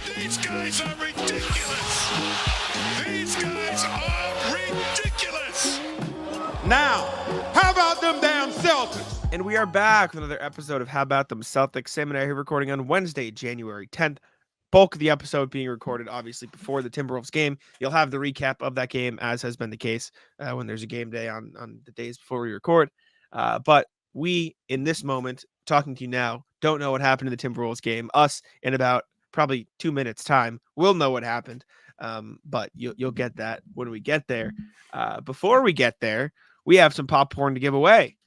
These guys are ridiculous. These guys are ridiculous. Now, how about them damn Celtics? And we are back with another episode of How About Them Celtics. Sam and I are here recording on Wednesday, January 10th. Bulk of the episode being recorded, obviously, before the Timberwolves game. You'll have the recap of that game, as has been the case when there's a game day on the days before we record. But we, in this moment, talking to you now, don't know what happened in the Timberwolves game. Us, in about probably 2 minutes' time, will know what happened. But you'll get that when we get there. Before we get there, we have some popcorn to give away.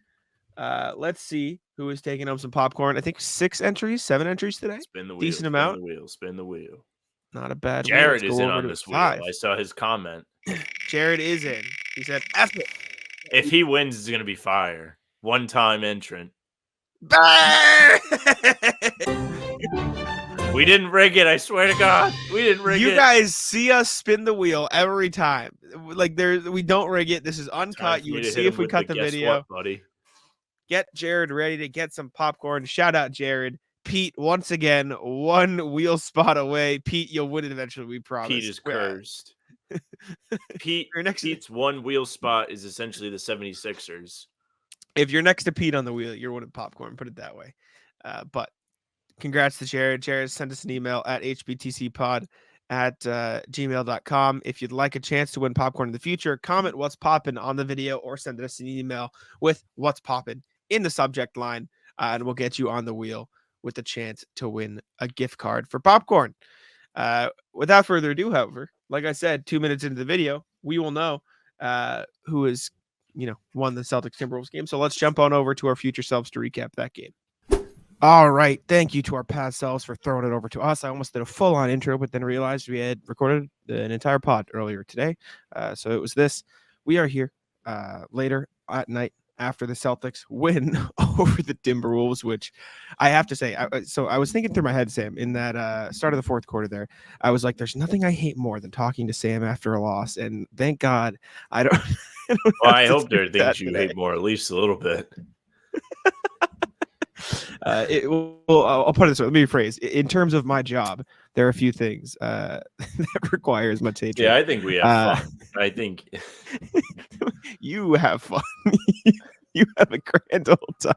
Let's see who is taking home some popcorn. I think 7 entries today. Spin the wheel. Decent amount. Spin the wheel. Not a bad. Jared is in on this wheel. I saw his comment. Jared is in. He said, "F it." If he wins, it's gonna be fire. One-time entrant. We didn't rig it. I swear to God, we didn't rig it. You guys see us spin the wheel every time. Like we don't rig it. This is uncut. You would see if we cut the video. What, buddy? Get Jared ready to get some popcorn. Shout out Jared. Pete, once again, one wheel spot away. Pete, you'll win it eventually, we promise. Pete is cursed. Pete's one wheel spot is essentially the 76ers. If you're next to Pete on the wheel, you're winning popcorn, put it that way. But congrats to Jared. Jared, send us an email at hbtcpod@gmail.com. If you'd like a chance to win popcorn in the future, comment what's poppin' on the video or send us an email with what's poppin' in the subject line, and we'll get you on the wheel with the chance to win a gift card for popcorn. Without further ado, however, like I said, 2 minutes into the video, we will know who is, won the Celtics-Timberwolves game. So let's jump on over to our future selves to recap that game. All right. Thank you to our past selves for throwing it over to us. I almost did a full-on intro, but then realized we had recorded an entire pod earlier today. So it was this. We are here later at night after the Celtics win over the Timberwolves, which I have to say, so I was thinking through my head, Sam, in that start of the fourth quarter there, I was like, there's nothing I hate more than talking to Sam after a loss. And thank God I don't. I hope there are things you hate more, at least a little bit. I'll put it this way. Let me rephrase. In terms of my job, there are a few things that require as much hatred. Yeah, I think we have fun. I think you have fun. You have a grand old time.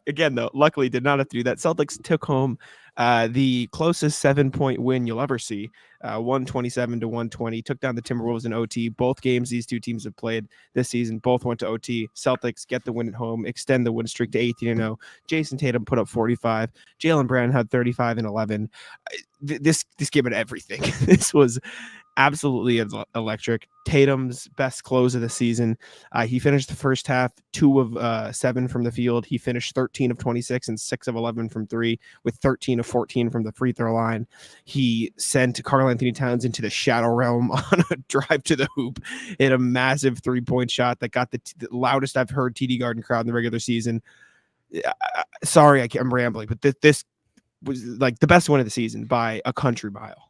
Again, though, luckily did not have to do that. Celtics took home the closest 7-point win you'll ever see, 127-120. Took down the Timberwolves in OT. Both games these two teams have played this season, both went to OT. Celtics get the win at home, extend the win streak to 18-0. Jayson Tatum put up 45. Jaylen Brown had 35 and 11. This game had everything. This was absolutely electric. Tatum's best close of the season. He finished the first half 2 of 7 from the field. He finished 13 of 26 and 6 of 11 from 3 with 13 of 14 from the free throw line. He sent Karl-Anthony Towns into the shadow realm on a drive to the hoop. Hit a massive 3-point shot that got the loudest I've heard TD Garden crowd in the regular season. Sorry, I'm rambling, but this was like the best win of the season by a country mile.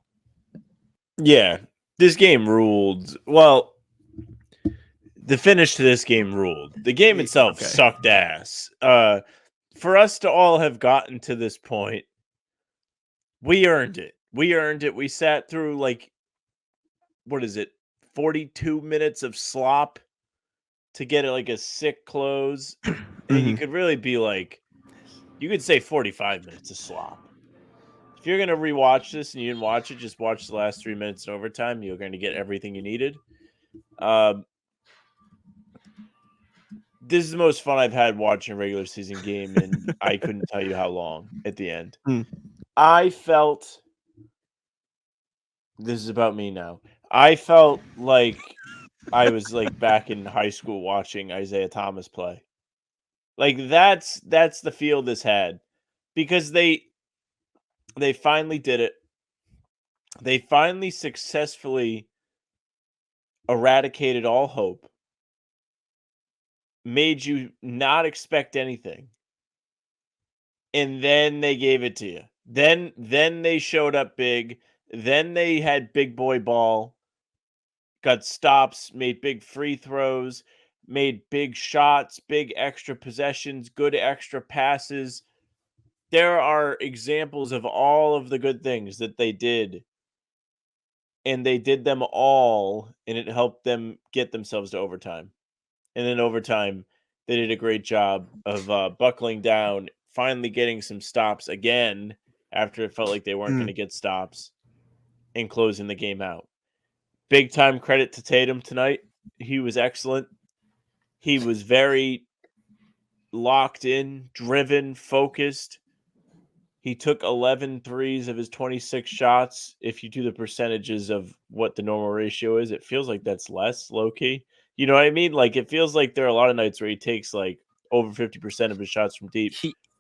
Yeah. This game ruled. Well, the finish to this game ruled. The game itself sucked ass. For us to all have gotten to this point, we earned it. We sat through 42 minutes of slop to get a sick close. And you could really be you could say 45 minutes of slop. If you're going to rewatch this and you didn't watch it, just watch the last 3 minutes in overtime. You're going to get everything you needed. This is the most fun I've had watching a regular season game, and I couldn't tell you how long at the end. I felt – this is about me now. I felt like I was back in high school watching Isaiah Thomas play. That's the feel this had, because they finally did it. They finally successfully eradicated all hope, made you not expect anything, and then they gave it to you. Then they showed up big. Then they had big boy ball, got stops, made big free throws, made big shots, big extra possessions, good extra passes. there are examples of all of the good things that they did, and they did them all, and it helped them get themselves to overtime. And in overtime, they did a great job of buckling down, finally getting some stops again after it felt like they weren't going to get stops, and closing the game out. Big time credit to Tatum tonight. He was excellent. He was very locked in, driven, focused. He took 11 threes of his 26 shots. If you do the percentages of what the normal ratio is, it feels like that's less, low key. You know what I mean? Like, it feels like there are a lot of nights where he takes like over 50% of his shots from deep.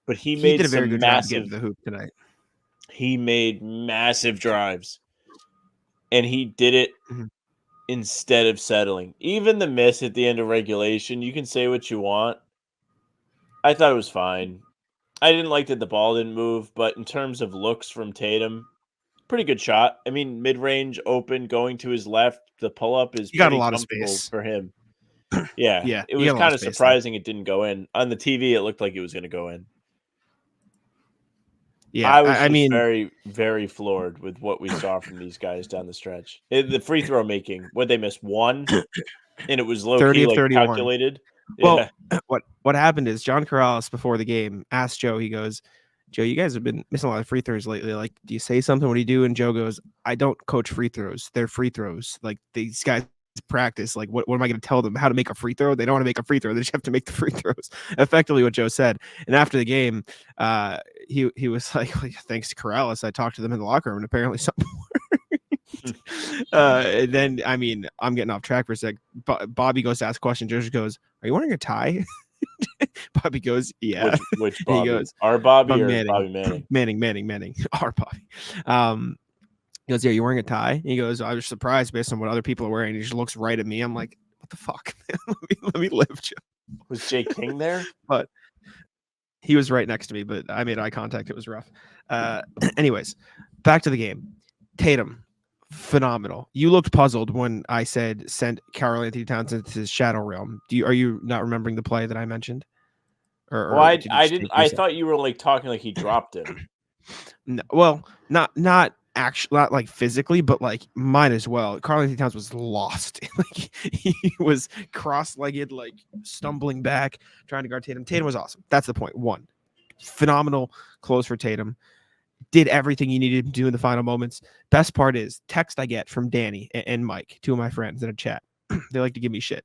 But he He made did a very some good job getting massive. to the hoop tonight. He made massive drives, and he did it Mhm. instead of settling. Even the miss at the end of regulation, you can say what you want. I thought it was fine. I didn't like that the ball didn't move, but in terms of looks from Tatum, pretty good shot. I mean, mid-range, open, going to his left. The pull-up is He got a pretty lot of comfortable space. for him. Yeah, Yeah, it he was got a lot kind of of space there. surprising it didn't go in. On the TV, it looked like it was going to go in. Yeah, I was I just mean, very, very floored with what we saw from these guys down the stretch. The free throw making, what they missed one, and it was low 30 key, of like 31. calculated. Well, Yeah, what happened is John Corrales before the game asked Joe. He goes, "Joe, you guys have been missing a lot of free throws lately. Like, do you say something? What do you do?" And Joe goes, "I don't coach free throws. They're free throws. Like these guys practice. Like, what am I going to tell them how to make a free throw? They don't want to make a free throw. They just have to make the free throws." Effectively, what Joe said. And after the game, he was like, well, "Thanks to Corrales, I talked to them in the locker room, and apparently something." And then, I mean, I'm getting off track for a sec. Bobby goes to ask a question. Joe just goes, "Are you wearing a tie?" Bobby goes, "Yeah." which And he Bobby? goes, Our Bobby "I'm or Manning. Bobby Manning? Manning. Our Bobby." He goes, "Yeah, you wearing a tie?" And he goes, "I was surprised based on what other people are wearing." He just looks right at me. I'm like, "What the fuck, man? let me live, Joe." Was Jay King there? But he was right next to me, but I made eye contact. It was rough. Anyways, back to the game. Tatum, phenomenal. You looked puzzled when I said send Karl Anthony Towns into his shadow realm. Are you not remembering the play that I mentioned? Well, Or did you I just didn't. think I yourself? thought you were like talking like he dropped him. No, well, not actually, not like physically, but like mine as well. Karl Anthony Towns was lost. Like he was cross-legged, like stumbling back, trying to guard Tatum. Tatum was awesome. That's the point. One, phenomenal close for Tatum. Did everything you needed to do in the final moments. Best part is text I get from Danny and Mike, two of my friends in a chat. They like to give me shit.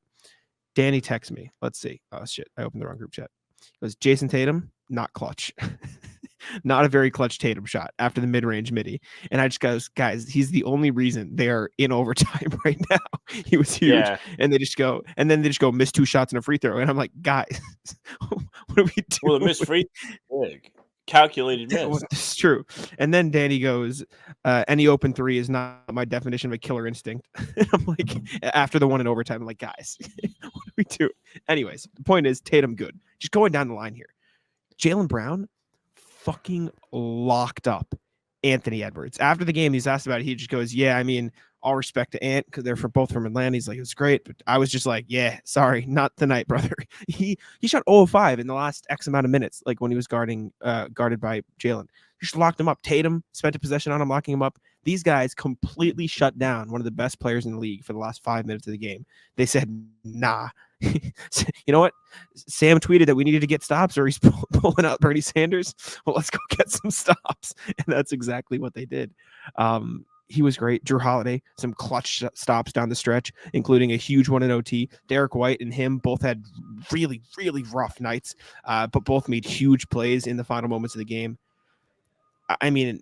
Danny texts me. Let's see. Oh shit! I opened the wrong group chat. It was Jayson Tatum, not clutch. Not a very clutch Tatum shot after the mid-range midi. And I just goes, guys, he's the only reason they're in overtime right now. He was huge. Yeah. And they just go, miss 2 shots and a free throw. And I'm like, guys, what are we doing? Well, the missed free big. Calculated miss. It's true. And then Danny goes, any open three is not my definition of a killer instinct. And I'm like, after the one in overtime, I'm like, guys, what do we do? Anyways, the point is Tatum good. Just going down the line here. Jaylen Brown fucking locked up Anthony Edwards. After the game, he's asked about it. He just goes, "Yeah, I mean, all respect to Ant because they're both from Atlanta." He's like, "It was great," but I was just like, "Yeah, sorry, not tonight, brother." He shot 0 of 5 in the last X amount of minutes, like when he was guarded by Jaylen. He just locked him up. Tatum spent a possession on him, locking him up. These guys completely shut down one of the best players in the league for the last 5 minutes of the game. They said, "Nah." You know what? Sam tweeted that we needed to get stops, or he's pulling out Bernie Sanders. Well, let's go get some stops, and that's exactly what they did. He was great. Drew Holiday, some clutch stops down the stretch, including a huge one in OT. Derrick White and him both had really, really rough nights, but both made huge plays in the final moments of the game. I mean,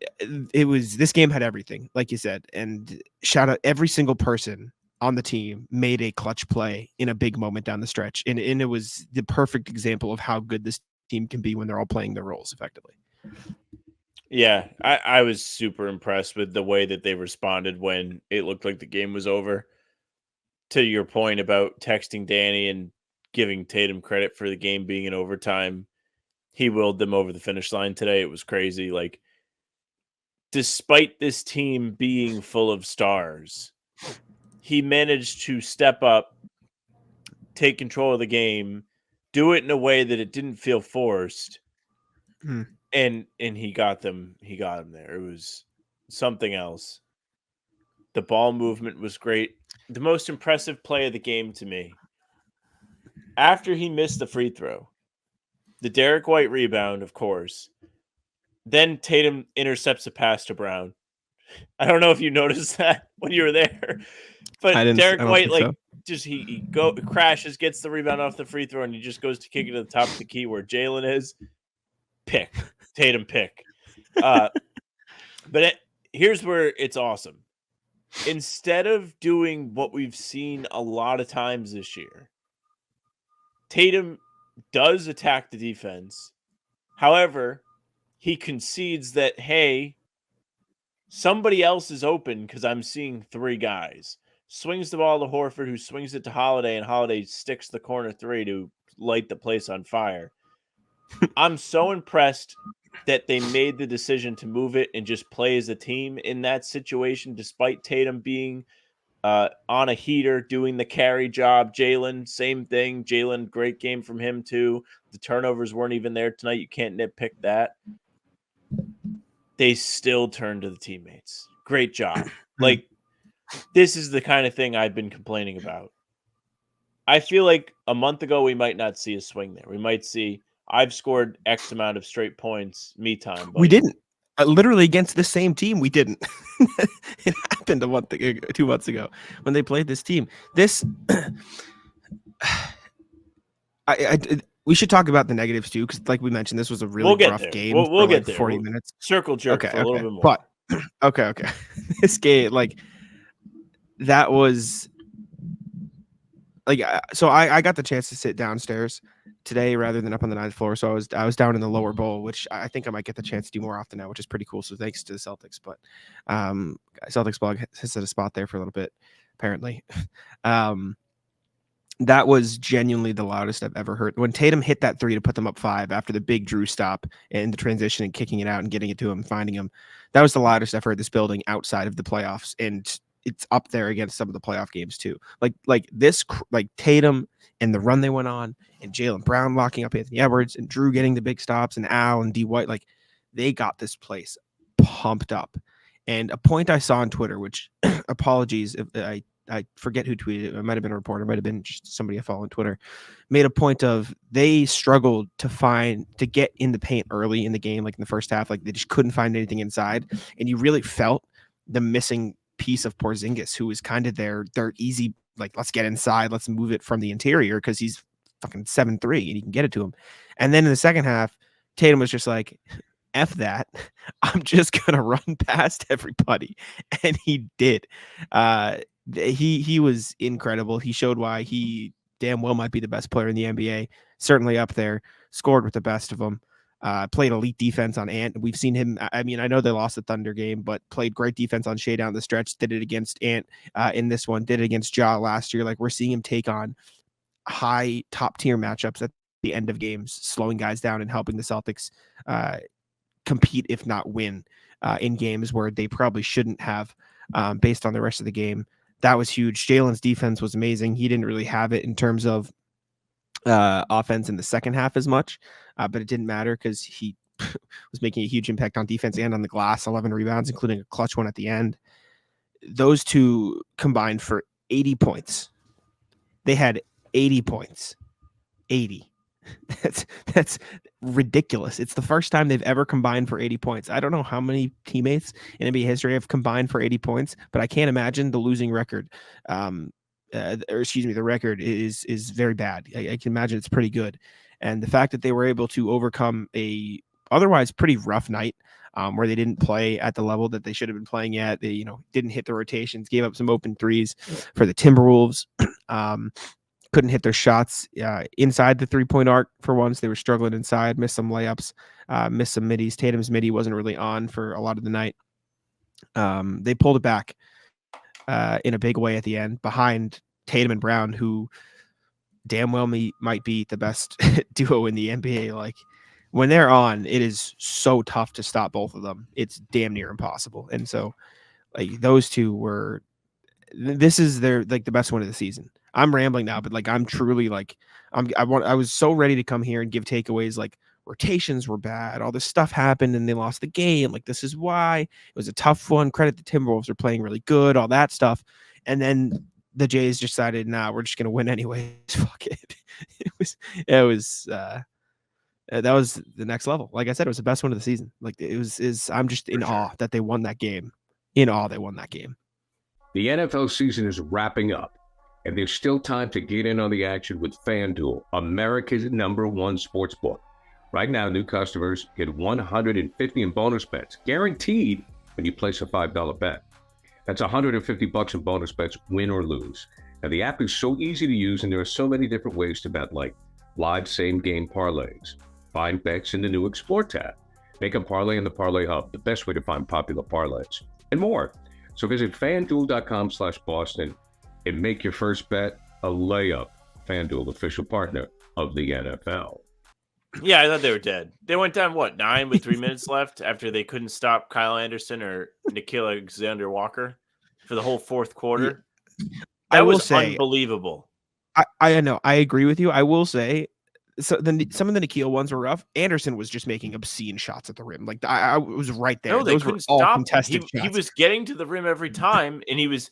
this game had everything, like you said, and shout out every single person on the team made a clutch play in a big moment down the stretch. And it was the perfect example of how good this team can be when they're all playing their roles effectively. Yeah, I was super impressed with the way that they responded when it looked like the game was over. To your point about texting Danny and giving Tatum credit for the game being in overtime, he willed them over the finish line today. It was crazy. Like, despite this team being full of stars, he managed to step up, take control of the game, do it in a way that it didn't feel forced, And he got them. He got him there. It was something else. The ball movement was great. The most impressive play of the game to me, after he missed the free throw, the Derrick White rebound, of course. Then Tatum intercepts a pass to Brown. I don't know if you noticed that when you were there, but I Derrick don't White, think so. just he crashes, gets the rebound off the free throw, and he just goes to kick it to the top of the key where Jaylen is. Tatum pick. But here's where it's awesome. Instead of doing what we've seen a lot of times this year, Tatum does attack the defense. However, he concedes that, hey, somebody else is open because I'm seeing three guys. Swings the ball to Horford, who swings it to Holiday, and Holiday sticks the corner three to light the place on fire. I'm so impressed that they made the decision to move it and just play as a team in that situation, despite Tatum being on a heater, doing the carry job. Jaylen, same thing. Jaylen, great game from him too. The turnovers weren't even there tonight. You can't nitpick that. They still turn to the teammates. Great job. This is the kind of thing I've been complaining about. I feel like a month ago we might not see a swing there. We might see, I've scored X amount of straight points, me time. Buddy. We didn't. Literally against the same team, we didn't. It happened 2 months ago when they played this team. This, we should talk about the negatives too, because like we mentioned, this was a really rough game. We'll get there. 40 minutes. Circle jerk for a little bit more. But okay. This game, that was so I got the chance to sit downstairs today rather than up on the 9th floor. So I was down in the lower bowl, which I think I might get the chance to do more often now, which is pretty cool. So thanks to the Celtics, but Celtics blog has set a spot there for a little bit, apparently. That was genuinely the loudest I've ever heard. When Tatum hit that three to put them up 5 after the big Drew stop and the transition and kicking it out and getting it to him, finding him, that was the loudest I've heard this building outside of the playoffs. And it's up there against some of the playoff games too. Like Tatum and the run they went on, and Jaylen Brown locking up Anthony Edwards, and Drew getting the big stops, and Al and D White, they got this place pumped up. And a point I saw on Twitter, which apologies if I forget who tweeted it. It might have been a reporter, might have been just somebody I follow on Twitter, made a point of they struggled to get in the paint early in the game, like in the first half, they just couldn't find anything inside. And you really felt the missing piece of Porzingis, who was kind of their easy, let's get inside, let's move it from the interior because he's fucking 7'3" and you can get it to him. And then in the second half, Tatum was just like, F that, I'm just gonna run past everybody. And he did. He was incredible. He showed why he damn well might be the best player in the NBA, certainly up there, scored with the best of them. Played elite defense on Ant. We've seen him. I mean, I know they lost the Thunder game, but played great defense on Shea down the stretch. Did it against Ant in this one. Did it against Ja last year. We're seeing him take on high top tier matchups at the end of games, slowing guys down and helping the Celtics compete, if not win, in games where they probably shouldn't have, based on the rest of the game. That was huge. Jaylen's defense was amazing. He didn't really have it in terms of offense in the second half as much, but it didn't matter because he was making a huge impact on defense and on the glass. 11 rebounds, including a clutch one at the end. Those two combined for 80 points. They had 80 points. 80. That's ridiculous. It's the first time they've ever combined for 80 points. I don't know how many teammates in NBA history have combined for 80 points, but I can't imagine the losing record. The record is very bad. I can imagine it's pretty good. And the fact that they were able to overcome a otherwise pretty rough night, where they didn't play at the level that they should have been playing at. They, didn't hit the rotations, gave up some open threes for the Timberwolves. Couldn't hit their shots inside the 3-point arc for once. They were struggling inside, missed some layups, missed some middies. Tatum's midi wasn't really on for a lot of the night. They pulled it back in a big way at the end behind Tatum and Brown, who damn well might be the best duo in the NBA. When they're on, it is so tough to stop both of them. It's damn near impossible. And so those two this is the best one of the season. I'm rambling now, but I'm truly I was so ready to come here and give takeaways rotations were bad. All this stuff happened and they lost the game. Like, this is why. It was a tough one. Credit the Timberwolves are playing really good, all that stuff. And then the Jays decided, nah, we're just going to win anyways. Fuck it. That was the next level. Like I said, it was the best one of the season. Like, I'm just in awe that they won that game. In awe they won that game. The NFL season is wrapping up, and there's still time to get in on the action with FanDuel, America's #1 sportsbook. Right now, new customers get $150 in bonus bets, guaranteed when you place a $5 bet. That's $150 in bonus bets, win or lose. Now, the app is so easy to use, and there are so many different ways to bet, like live same-game parlays, find bets in the new Explore tab, make a parlay in the Parlay Hub, the best way to find popular parlays, and more. So visit FanDuel.com/Boston and make your first bet a layup. FanDuel, official partner of the NFL. Yeah, I thought they were dead. They went down, 9 with 3 minutes left after they couldn't stop Kyle Anderson or Nickeil Alexander-Walker for the whole fourth quarter. That was unbelievable. I know. I agree with you. I will say, so some of the Nickeil ones were rough. Anderson was just making obscene shots at the rim. Like, I was right there. No, they Those couldn't were all stop contested him. shots. He was getting to the rim every time, and he was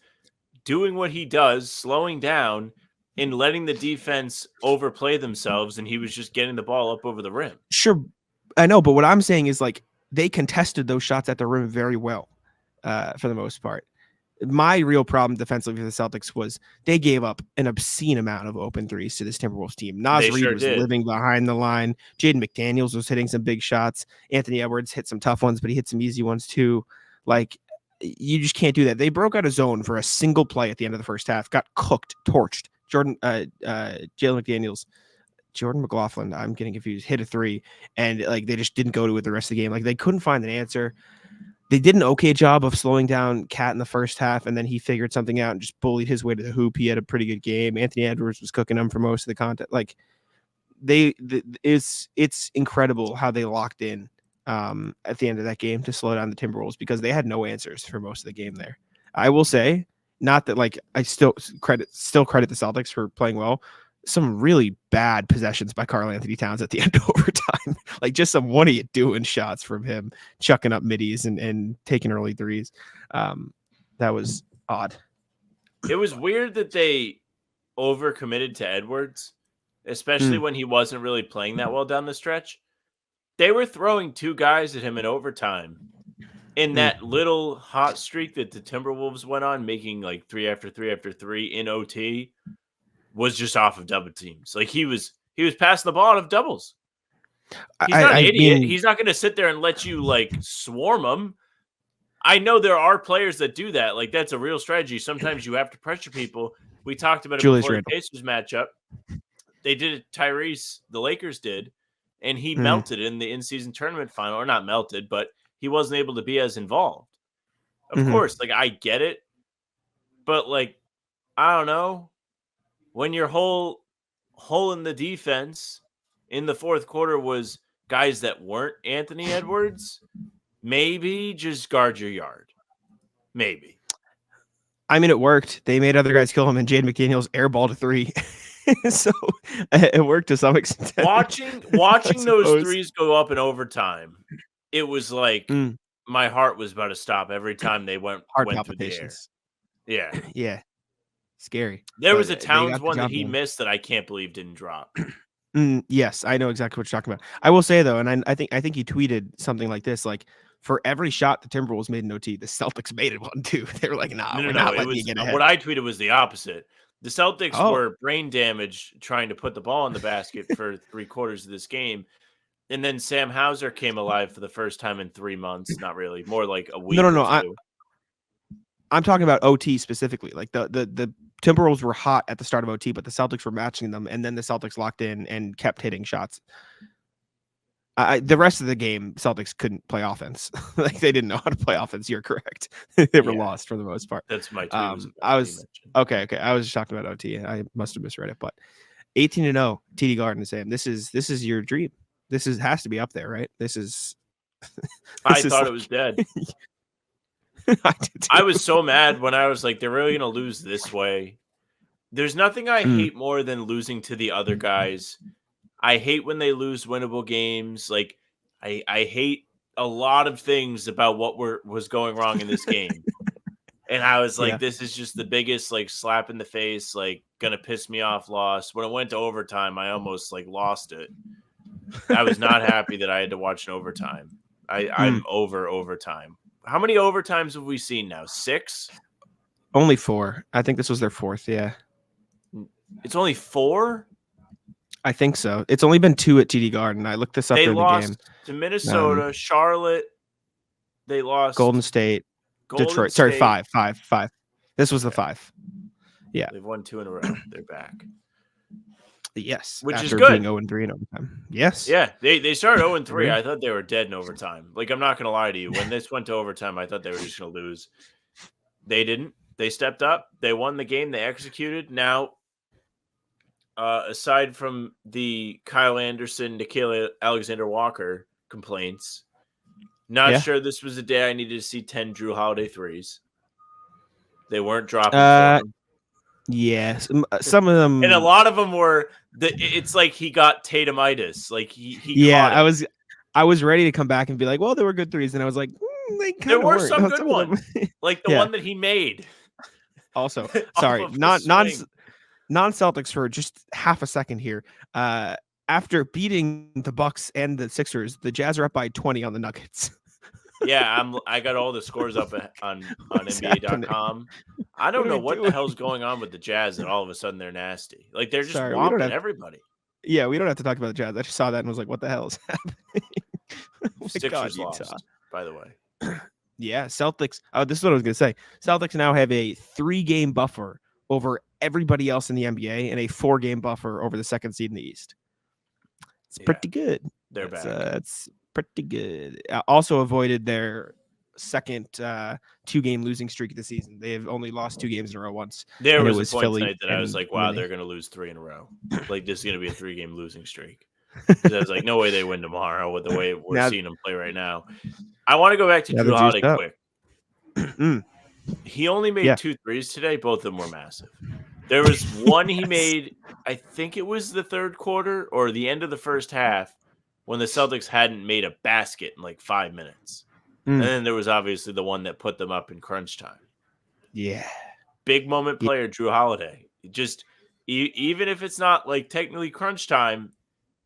doing what he does, slowing down and letting the defense overplay themselves, and he was just getting the ball up over the rim. Sure, I know, but what I'm saying is, like, they contested those shots at the rim very well, for the most part. My real problem defensively for the Celtics was they gave up an obscene amount of open threes to this Timberwolves team. Naz Reid was living behind the line. Jaden McDaniels was hitting some big shots. Anthony Edwards hit some tough ones, but he hit some easy ones too. Like, you just can't do that. They broke out a zone for a single play at the end of the first half, got cooked, torched. Jalen McDaniels, Jordan McLaughlin, I'm getting confused, hit a 3, and like they just didn't go to it the rest of the game. Like, they couldn't find an answer. They did an okay job of slowing down Cat in the first half, and then he figured something out and just bullied his way to the hoop. He had a pretty good game. Anthony Edwards was cooking them for most of the content. Like, it's incredible how they locked in at the end of that game to slow down the Timberwolves, because they had no answers for most of the game there. I will say, not that, like, I still credit the Celtics for playing well. Some really bad possessions by Karl Anthony Towns at the end of overtime. Like, just some what are you doing shots from him, chucking up middies and taking early threes. That was odd. It was weird that they overcommitted to Edwards, especially when he wasn't really playing that well down the stretch. They were throwing 2 guys at him in overtime. In that little hot streak that the Timberwolves went on, making like 3 after 3 after 3 in OT, was just off of double teams. Like, he was passing the ball out of doubles. He's not an idiot. He's not going to sit there and let you, like, swarm him. I know there are players that do that. Like, that's a real strategy. Sometimes you have to pressure people. We talked about it before the Pacers matchup. They did it. Tyrese, the Lakers did, and he melted in the in-season tournament final. Or not melted, but he wasn't able to be as involved. Of course, like, I get it. But, like, I don't know. When your whole in the defense in the fourth quarter was guys that weren't Anthony Edwards, maybe just guard your yard. Maybe. I mean, it worked. They made other guys kill him, and Jaden McDaniels airballed a 3. So it worked to some extent. Watching those threes go up in overtime, it was like my heart was about to stop every time they went through the air. Yeah. Yeah. Scary. There was a Towns one that he missed that I can't believe didn't drop. Yes, I know exactly what you're talking about. I will say, though, and I think he tweeted something like this, like, for every shot the Timberwolves made in OT, the Celtics made it one too. They were like, nah, we're not letting you get ahead. What I tweeted was the opposite. The Celtics were brain damaged trying to put the ball in the basket for 3/4 of this game. And then Sam Hauser came alive for the first time in 3 months. Not really, more like a week. No. I'm talking about OT specifically. Like, the Timberwolves were hot at the start of OT, but the Celtics were matching them, and then the Celtics locked in and kept hitting shots. The rest of the game, Celtics couldn't play offense. Like, they didn't know how to play offense. You're correct. They were lost for the most part. That's my tweet. I was okay. I was just talking about OT. I must have misread it, but 18-0 TD Garden saying this is your dream. This has to be up there, right? This is. I thought it was dead. I was so mad when I was like, they're really going to lose this way. There's nothing I hate more than losing to the other guys. I hate when they lose winnable games. Like I hate a lot of things about what was going wrong in this game. And I was like, Yeah. this is just the biggest like slap in the face, like gonna piss me off loss. When it went to overtime, I almost like lost it. I was not happy that I had to watch an overtime. I'm over overtime. How many overtimes have we seen now? 6? Only 4. I think this was their 4th. Yeah, It's only 4? I think so. It's only been 2 at TD Garden. I looked this up They during the lost game. to Minnesota, Charlotte. They lost Golden State, Detroit. State. Sorry, 5. This was the 5. Yeah. They've won 2 in a row. They're back. Yes. Which after is good. Being 0-3 in overtime. Yes. Yeah, they started 0-3. I thought they were dead in overtime. Like, I'm not going to lie to you. When this went to overtime, I thought they were just going to lose. They didn't. They stepped up. They won the game. They executed. Now, aside from the Kyle Anderson, Nikhil Alexander-Walker complaints, not sure this was a day I needed to see 10 Drew Holiday threes. They weren't dropping for him. Yes, some of them, and a lot of them were. It's like he got Tatamitis. Like he yeah, caught it. I was ready to come back and be like, well, there were good threes, and I was like, there were some good ones, like the one that he made. Also, sorry, non-Celtics for just half a second here. After beating the Bucks and the Sixers, the Jazz are up by 20 on the Nuggets. Yeah, I got all the scores up on NBA.com. I don't know what the hell's going on with the Jazz, and all of a sudden they're nasty. Like they're just whomping everybody. Yeah, we don't have to talk about the Jazz. I just saw that and was like, "What the hell is happening?" Sixers lost, by the way. Yeah, Celtics. Oh, this is what I was gonna say. Celtics now have a 3-game buffer over everybody else in the NBA and a 4-game buffer over the second seed in the East. It's pretty good. They're back. It's pretty good. Also avoided their second 2-game losing streak of the season. They have only lost 2 games in a row once. There was a point tonight that I was like, wow, they're going to lose 3 in a row. Like, this is going to be a 3-game losing streak. Because I was like, no way they win tomorrow with the way we're seeing them play right now. I want to go back to Drew Holiday quick. He only made 2 threes today. Both of them were massive. There was one he made, I think it was the third quarter or the end of the first half, when the Celtics hadn't made a basket in like 5 minutes. And then there was obviously the one that put them up in crunch time. Yeah. Big moment player, Drew Holiday. Just even if it's not like technically crunch time,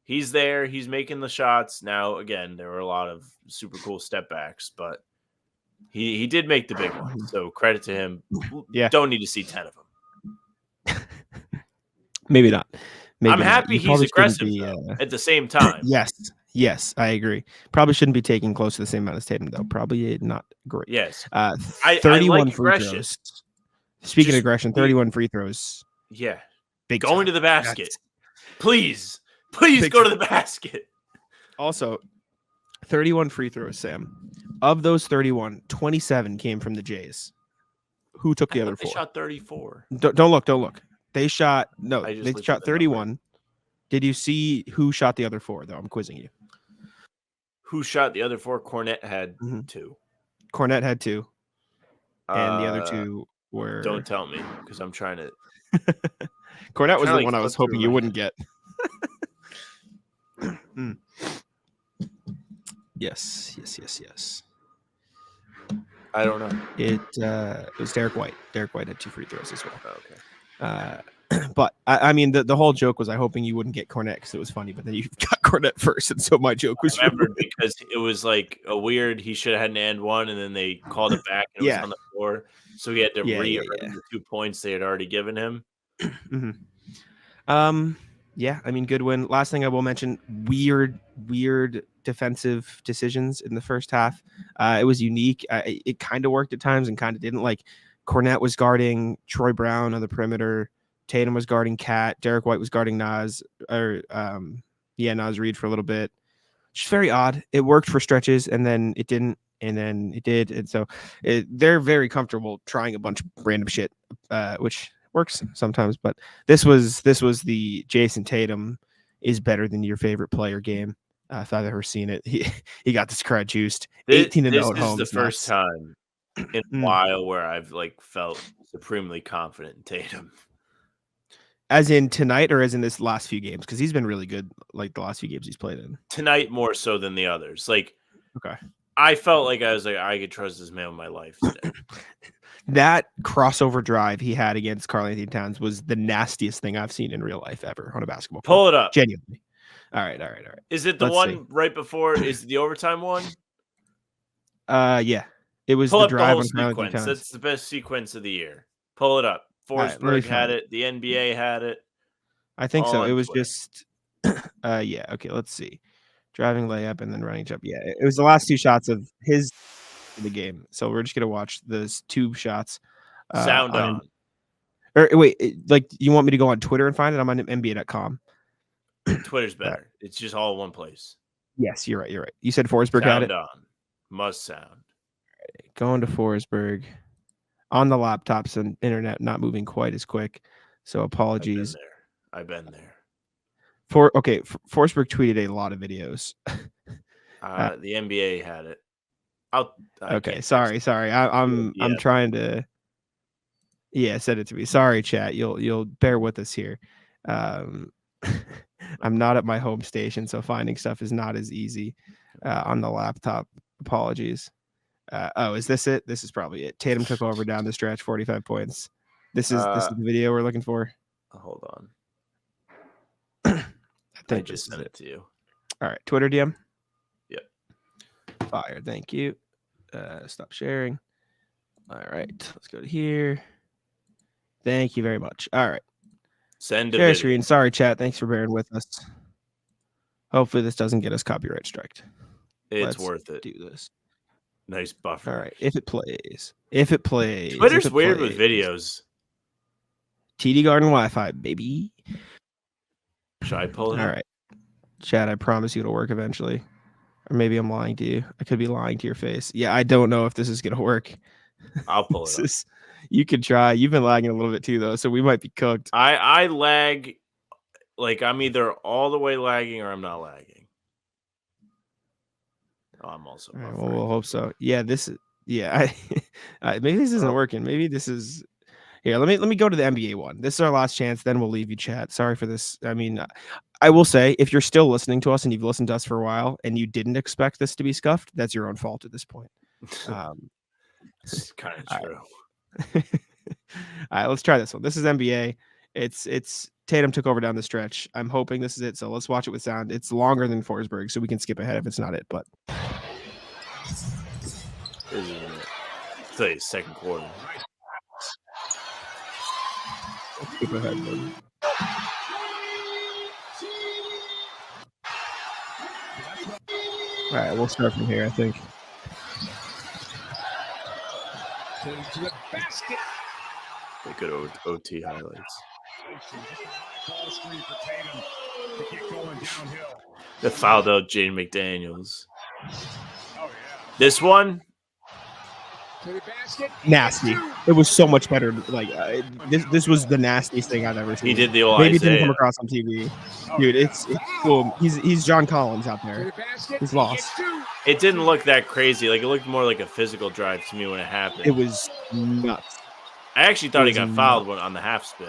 he's there. He's making the shots. Now, again, there were a lot of super cool step backs, but he did make the big one. So credit to him. Yeah. Don't need to see 10 of them. Maybe not. I'm happy he's aggressive at the same time. Yes, I agree. Probably shouldn't be taking close to the same amount as Tatum, though. Probably not great. Yes. 31 I like free aggression. throws. Speaking of aggression, 31 free throws. Yeah. Big Going time. to the basket. Please go to the basket. Also, 31 free throws, Sam. Of those 31, 27 came from the Jays. Who took the other 4? They shot 34. Don't look. They shot 31. Did you see who shot the other 4, though? I'm quizzing you. Who shot the other 4? Cornette had 2. Cornette had 2. And the other 2 were... Don't tell me, because I'm trying to... Cornette was the one I was hoping you wouldn't get. Yes. I don't know. It was Derrick White. Derrick White had 2 free throws as well. Okay. But I mean, the whole joke was I hoping you wouldn't get Cornette because it was funny, but then you got Cornette first, and so my joke was. I remembered because it was like a weird. He should have had an and one, and then they called it back, and it was on the floor, so he had to re-earn the 2 points they had already given him. Yeah, I mean, good win. Last thing I will mention: weird defensive decisions in the first half. It was unique. It kind of worked at times and kind of didn't. Like Cornette was guarding Troy Brown on the perimeter. Tatum was guarding Cat. Derrick White was guarding Nas Reed for a little bit. Just very odd. It worked for stretches, and then it didn't, and then it did. And so they're very comfortable trying a bunch of random shit, which works sometimes. But this was the Jayson Tatum is better than your favorite player game. If I've ever seen it, he got this crowd juiced. 18-0 at home. This is the first time in a while where I've felt supremely confident in Tatum. As in tonight or as in this last few games? Because he's been really good, like the last few games he's played in. Tonight more so than the others. Like, Okay. I felt like I could trust this man with my life today. That crossover drive he had against Karl Anthony Towns was the nastiest thing I've seen in real life ever on a basketball court. Pull it up. Genuinely. All right. Is it the Let's one see. right before? Is it the overtime one? Yeah. It was Pull the up the drive whole on Karl Anthony sequence. Towns. That's the best sequence of the year. Pull it up. right, let me Forsberg had find it. The NBA had it. I think all so. on It was Twitter. just yeah. Okay, let's see. Driving layup and then running jump. Yeah, it was the last two shots of his in the game. So we're just gonna watch those two shots. Sound on. Or wait, like you want me to go on Twitter and find it? I'm on NBA.com. Twitter's better. It's just all in one place. Yes, you're right. You said Forsberg had it. Sound on. Must sound. Going to Forsberg on the laptops and internet not moving quite as quick. So apologies. I've been there. Forsberg tweeted a lot of videos. The NBA had it. Okay, sorry. I'm trying to. Yeah, send it to me. Sorry, chat. You'll bear with us here. I'm not at my home station, so finding stuff is not as easy on the laptop. Apologies. Is this it? This is probably it. Tatum took over down the stretch, 45 points. This is the video we're looking for. Hold on. I just sent it to you. All right, Twitter DM. Yep. Fire. Thank you. Stop sharing. All right, let's go to here. Thank you very much. All right. Send a share video. screen. Sorry, chat. Thanks for bearing with us. Hopefully, this doesn't get us copyright striked. It's worth it. Do this. Nice buffer. All right. If it plays. Twitter's weird with videos. TD Garden Wi-Fi, baby. Should I pull it? All right. Chat, I promise you it'll work eventually. Or maybe I'm lying to you. I could be lying to your face. Yeah, I don't know if this is going to work. I'll pull it up. You could try. You've been lagging a little bit too, though, so we might be cooked. I lag. Like, I'm either all the way lagging or I'm not lagging. Oh, I'm also. All right, well, we'll hope so. Yeah, this is. Yeah, maybe this isn't working. Maybe this is. Here, let me go to the NBA one. This is our last chance. Then we'll leave you, chat. Sorry for this. I mean, I will say, if you're still listening to us and you've listened to us for a while and you didn't expect this to be scuffed, that's your own fault at this point. It's kind of true. All right, let's try this one. This is NBA. It's Tatum took over down the stretch. I'm hoping this is it. So let's watch it with sound. It's longer than Forsberg, so we can skip ahead if it's not it. But It's like second quarter. let's skip ahead. Then. All right, we'll start from here, I think. To the basket. They good OT highlights. They fouled out Jaden McDaniels. This one, nasty. It was so much better. Like this was the nastiest thing I've ever seen. he did the old Maybe it didn't Isaiah. come across on TV, dude. It's cool. He's John Collins out there. He's lost. It didn't look that crazy. Like, it looked more like a physical drive to me when it happened. It was nuts. I actually thought he was got fouled on the half spin.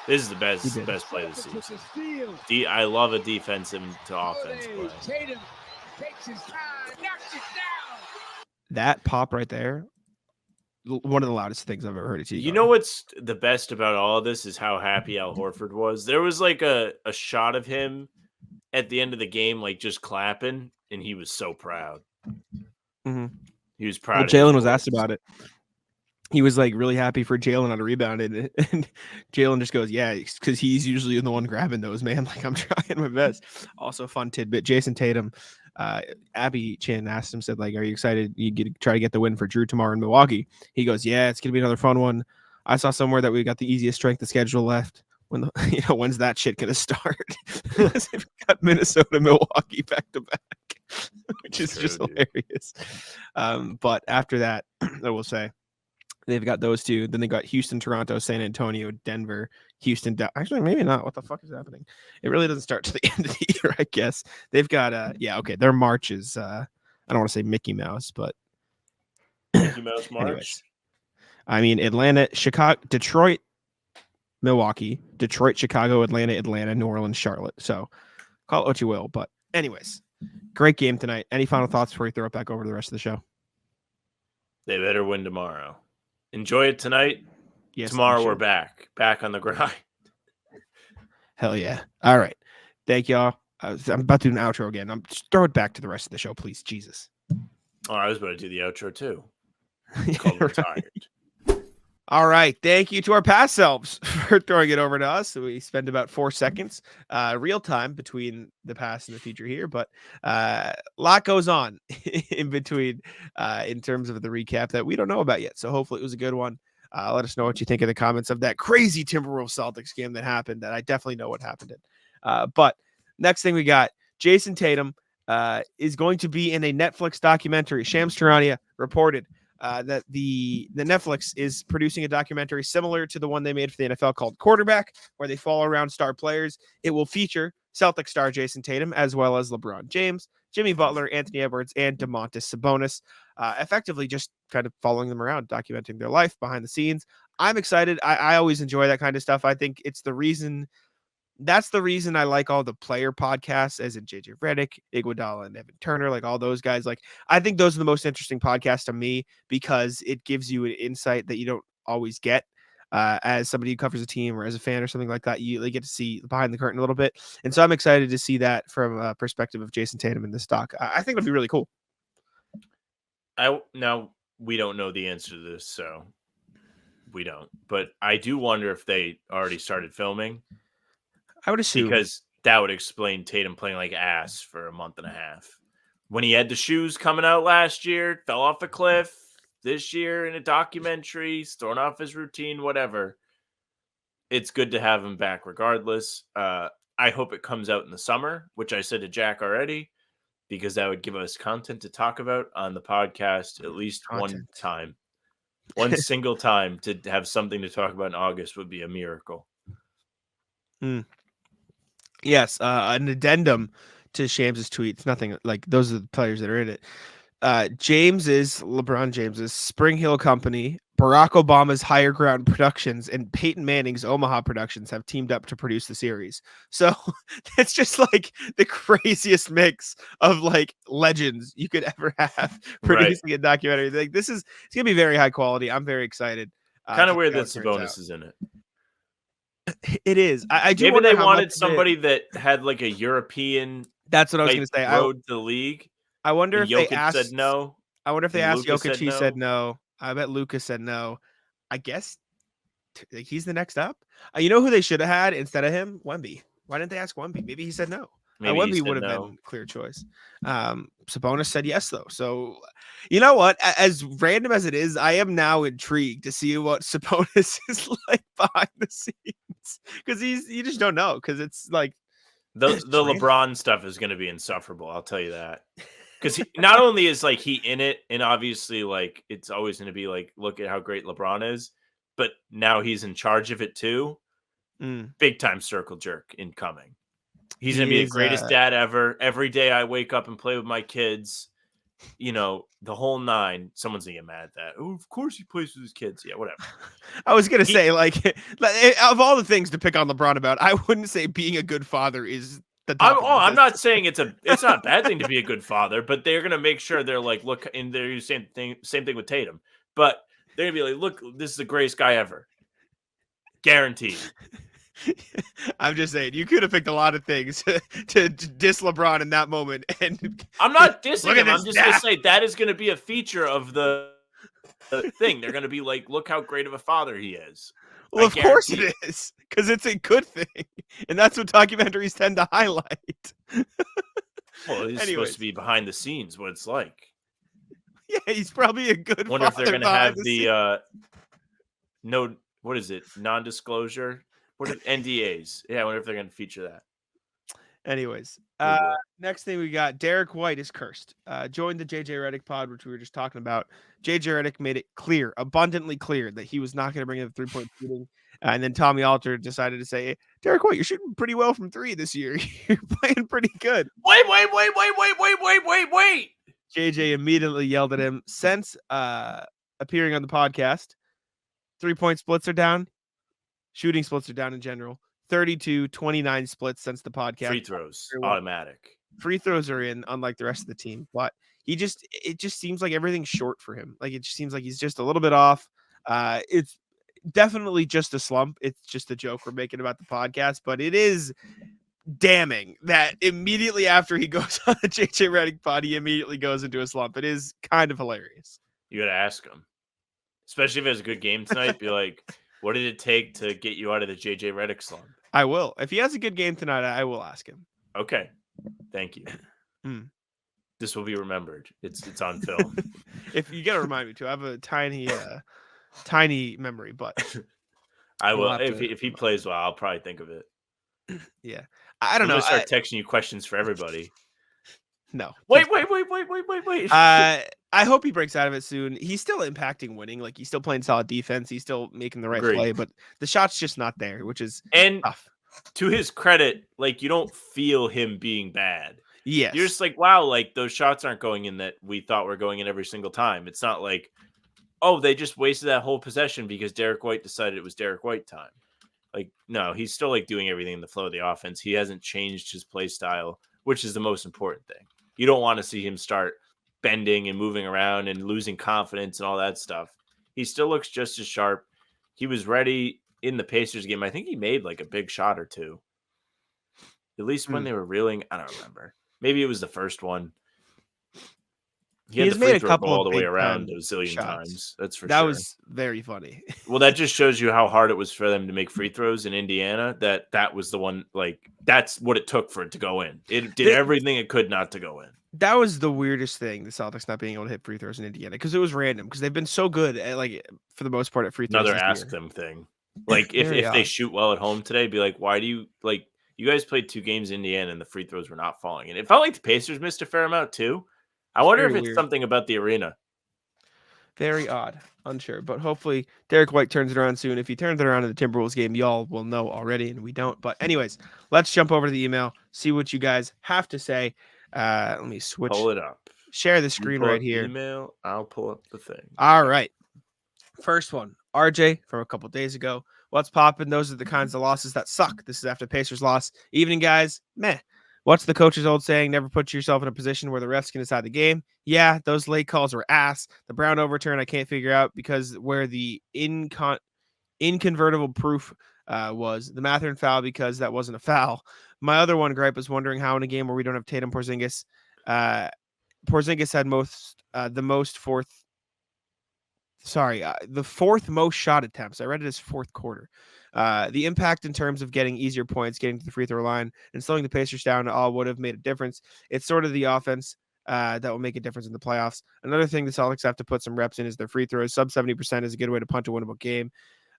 This is the best play of the season. I love a defensive to offense play. Tatum takes his time, knocks it down. That pop right there, one of the loudest things I've ever heard at TV. You know what's the best about all of this is how happy Al Horford was. There was like a shot of him at the end of the game, like just clapping, and he was so proud. Mm-hmm. He was proud. Well, Jaylen was asked about it. He was like really happy for Jaylen on a rebound, and Jaylen just goes, "Yeah, because he's usually the one grabbing those, man. Like, I'm trying my best." Also, fun tidbit: Jayson Tatum, Abby Chin asked him, said, "Like, are you excited? Try to get the win for Drew tomorrow in Milwaukee?" He goes, "Yeah, it's gonna be another fun one. I saw somewhere that we got the easiest strength of schedule left. When's that shit gonna start?" We've got Minnesota, Milwaukee back to back, which is just hilarious. But after that, I will say. They've got those two. Then they got Houston, Toronto, San Antonio, Denver, Houston. Actually, maybe not. What the fuck is happening? It really doesn't start to the end of the year, I guess. They've got okay. Their March is I don't want to say Mickey Mouse, but Mickey Mouse March. Anyways, I mean Atlanta, Chicago, Detroit, Milwaukee, Detroit, Chicago, Atlanta, New Orleans, Charlotte. So call it what you will. But anyways, great game tonight. Any final thoughts before we throw it back over to the rest of the show? They better win tomorrow. Enjoy it tonight. Yes, Tomorrow we're back on the grind. Hell yeah. All right. Thank y'all. I'm about to do an outro again. Just throw it back to the rest of the show, please. Jesus. Oh, I was about to do the outro too. It's called Retired. All right. Thank you to our past selves for throwing it over to us. So we spend about 4 seconds real time between the past and the future here, but a lot goes on in between in terms of the recap that we don't know about yet. So hopefully it was a good one. Let us know what you think in the comments of that crazy Timberwolves Celtics game that happened that I definitely know what happened in. But next thing we got, Jayson Tatum is going to be in a Netflix documentary. Shams Charania reported that the Netflix is producing a documentary similar to the one they made for the NFL called Quarterback, where they follow around star players. It will feature Celtic star Jayson Tatum, as well as LeBron James, Jimmy Butler, Anthony Edwards, and Domantas Sabonis, effectively just kind of following them around, documenting their life behind the scenes. I'm excited. I always enjoy that kind of stuff. I think it's the reason. That's the reason I like all the player podcasts, as in JJ Redick, Iguodala, and Evan Turner, like all those guys. Like, I think those are the most interesting podcasts to me because it gives you an insight that you don't always get as somebody who covers a team or as a fan or something like that. You get to see behind the curtain a little bit. And so I'm excited to see that from a perspective of Jayson Tatum in this doc. I think it'll be really cool. Now, we don't know the answer to this, so we don't. But I do wonder if they already started filming. I would assume. Because that would explain Tatum playing like ass for a month and a half. When he had the shoes coming out last year, fell off a cliff. This year in a documentary, thrown off his routine, whatever. It's good to have him back regardless. I hope it comes out in the summer, which I said to Jack already, because that would give us content to talk about on the podcast at least one time. One single time to have something to talk about in August would be a miracle. Yes, an addendum to Shams' tweets. Nothing like those are the players that are in it. LeBron James's Spring Hill Company, Barack Obama's Higher Ground Productions, and Peyton Manning's Omaha Productions have teamed up to produce the series. So it's just like the craziest mix of like legends you could ever have producing a documentary. Like it's gonna be very high quality. I'm very excited. Kind of weird that Sabonis is in it. It is. I do. Maybe they wanted somebody that had like a European. That's what I was going to say. Road to the league. I wonder if Jokic they asked. Said no. I wonder if they asked Jokic. He said no. I bet Luka said no. I guess he's the next up. You know who they should have had instead of him? Wemby. Why didn't they ask Wemby? Maybe he said no. Wemby would have been a clear choice. Sabonis said yes, though. So, you know what? As random as it is, I am now intrigued to see what Sabonis is like behind the scenes because you just don't know because it's like the LeBron stuff is going to be insufferable. I'll tell you that because not only is like he in it, and obviously like it's always going to be like look at how great LeBron is, but now he's in charge of it too. Big time circle jerk incoming. He's going to be the greatest dad ever. Every day I wake up and play with my kids, you know, the whole nine. Someone's going to get mad at that. Oh, of course he plays with his kids. Yeah, whatever. I was going to say, like, of all the things to pick on LeBron about, I wouldn't say being a good father is the top. I'm not saying it's not a bad thing to be a good father, but they're going to make sure they're like, look, and they're same thing with Tatum. But they're going to be like, look, this is the greatest guy ever. Guaranteed. I'm just saying you could have picked a lot of things to diss LeBron in that moment, and I'm not dissing him. I'm just going to say that is going to be a feature of the thing. They're going to be like, look how great of a father he is. Well, of course it is, because it's a good thing, and that's what documentaries tend to highlight. Well, he's supposed to be behind the scenes, what it's like. Yeah, he's probably a good. Wonder if they're going to have the no. What is it? Non-disclosure. What are NDAs? Yeah, I wonder if they're going to feature that. Anyways, next thing we got, Derrick White is cursed. Joined the JJ Redick pod, which we were just talking about. JJ Redick made it clear, abundantly clear, that he was not going to bring in the three-point shooting. And then Tommy Alter decided to say, hey, Derrick White, you're shooting pretty well from three this year. You're playing pretty good. Wait. JJ immediately yelled at him. Since appearing on the podcast, 3-point splits are down. Shooting splits are down in general. 32, 29 splits since the podcast. Free throws, automatic. Free throws are in, unlike the rest of the team. But it just seems like everything's short for him. Like, it just seems like he's just a little bit off. It's definitely just a slump. It's just a joke we're making about the podcast, but it is damning that immediately after he goes on the JJ Redick pod, he immediately goes into a slump. It is kind of hilarious. You got to ask him, especially if it was a good game tonight. Be like, what did it take to get you out of the JJ Redick slump? I will. If he has a good game tonight, I will ask him. Okay. Thank you. This will be remembered. It's on film. If you got to remind me to, I have a tiny memory, but I will. If he plays well, I'll probably think of it. Yeah. I don't know. I'm gonna start texting you questions for everybody. No. Wait. I hope he breaks out of it soon. He's still impacting winning. Like, he's still playing solid defense. He's still making the right play, but the shot's just not there, which is tough. To his credit, like, you don't feel him being bad. Yes. You're just like, wow, like, those shots aren't going in that we thought were going in every single time. It's not like, oh, they just wasted that whole possession because Derrick White decided it was Derrick White time. Like, no, he's still like doing everything in the flow of the offense. He hasn't changed his play style, which is the most important thing. You don't want to see him start bending and moving around and losing confidence and all that stuff. He still looks just as sharp. He was ready in the Pacers game. I think he made like a big shot or two. At least when they were reeling. I don't remember. Maybe it was the first one. He had the free throw ball all the way around a zillion times. That's for sure. That was very funny. Well, that just shows you how hard it was for them to make free throws in Indiana. That was the one, like, that's what it took for it to go in. It did everything it could not to go in. That was the weirdest thing, the Celtics not being able to hit free throws in Indiana, because it was random, because they've been so good at, like, for the most part, at free throws. Another ask them thing. Like, if they shoot well at home today, be like, why do you, like, you guys played 2 games in Indiana and the free throws were not falling. And it felt like the Pacers missed a fair amount too. I wonder if it's something about the arena. Very odd. Unsure. But hopefully Derrick White turns it around soon. If he turns it around in the Timberwolves game, y'all will know already, and we don't. But anyways, let's jump over to the email, see what you guys have to say. Let me switch. Pull it up. Share the screen right here. Email. I'll pull up the thing. All right. First one. RJ from a couple days ago. What's poppin'? Those are the kinds of losses that suck. This is after Pacers loss. Evening, guys. Meh. What's the coach's old saying? Never put yourself in a position where the refs can decide the game. Yeah, those late calls were ass. The Brown overturn I can't figure out because where the inconvertible proof was. The Mathurin foul because that wasn't a foul. My other one gripe is wondering how in a game where we don't have Tatum Porzingis, Porzingis had the fourth most shot attempts. I read it as fourth quarter. The impact in terms of getting easier points, getting to the free throw line, and slowing the Pacers down all would have made a difference. It's sort of the offense that will make a difference in the playoffs. Another thing the Celtics have to put some reps in is their free throws. Sub 70% is a good way to punch a winnable game.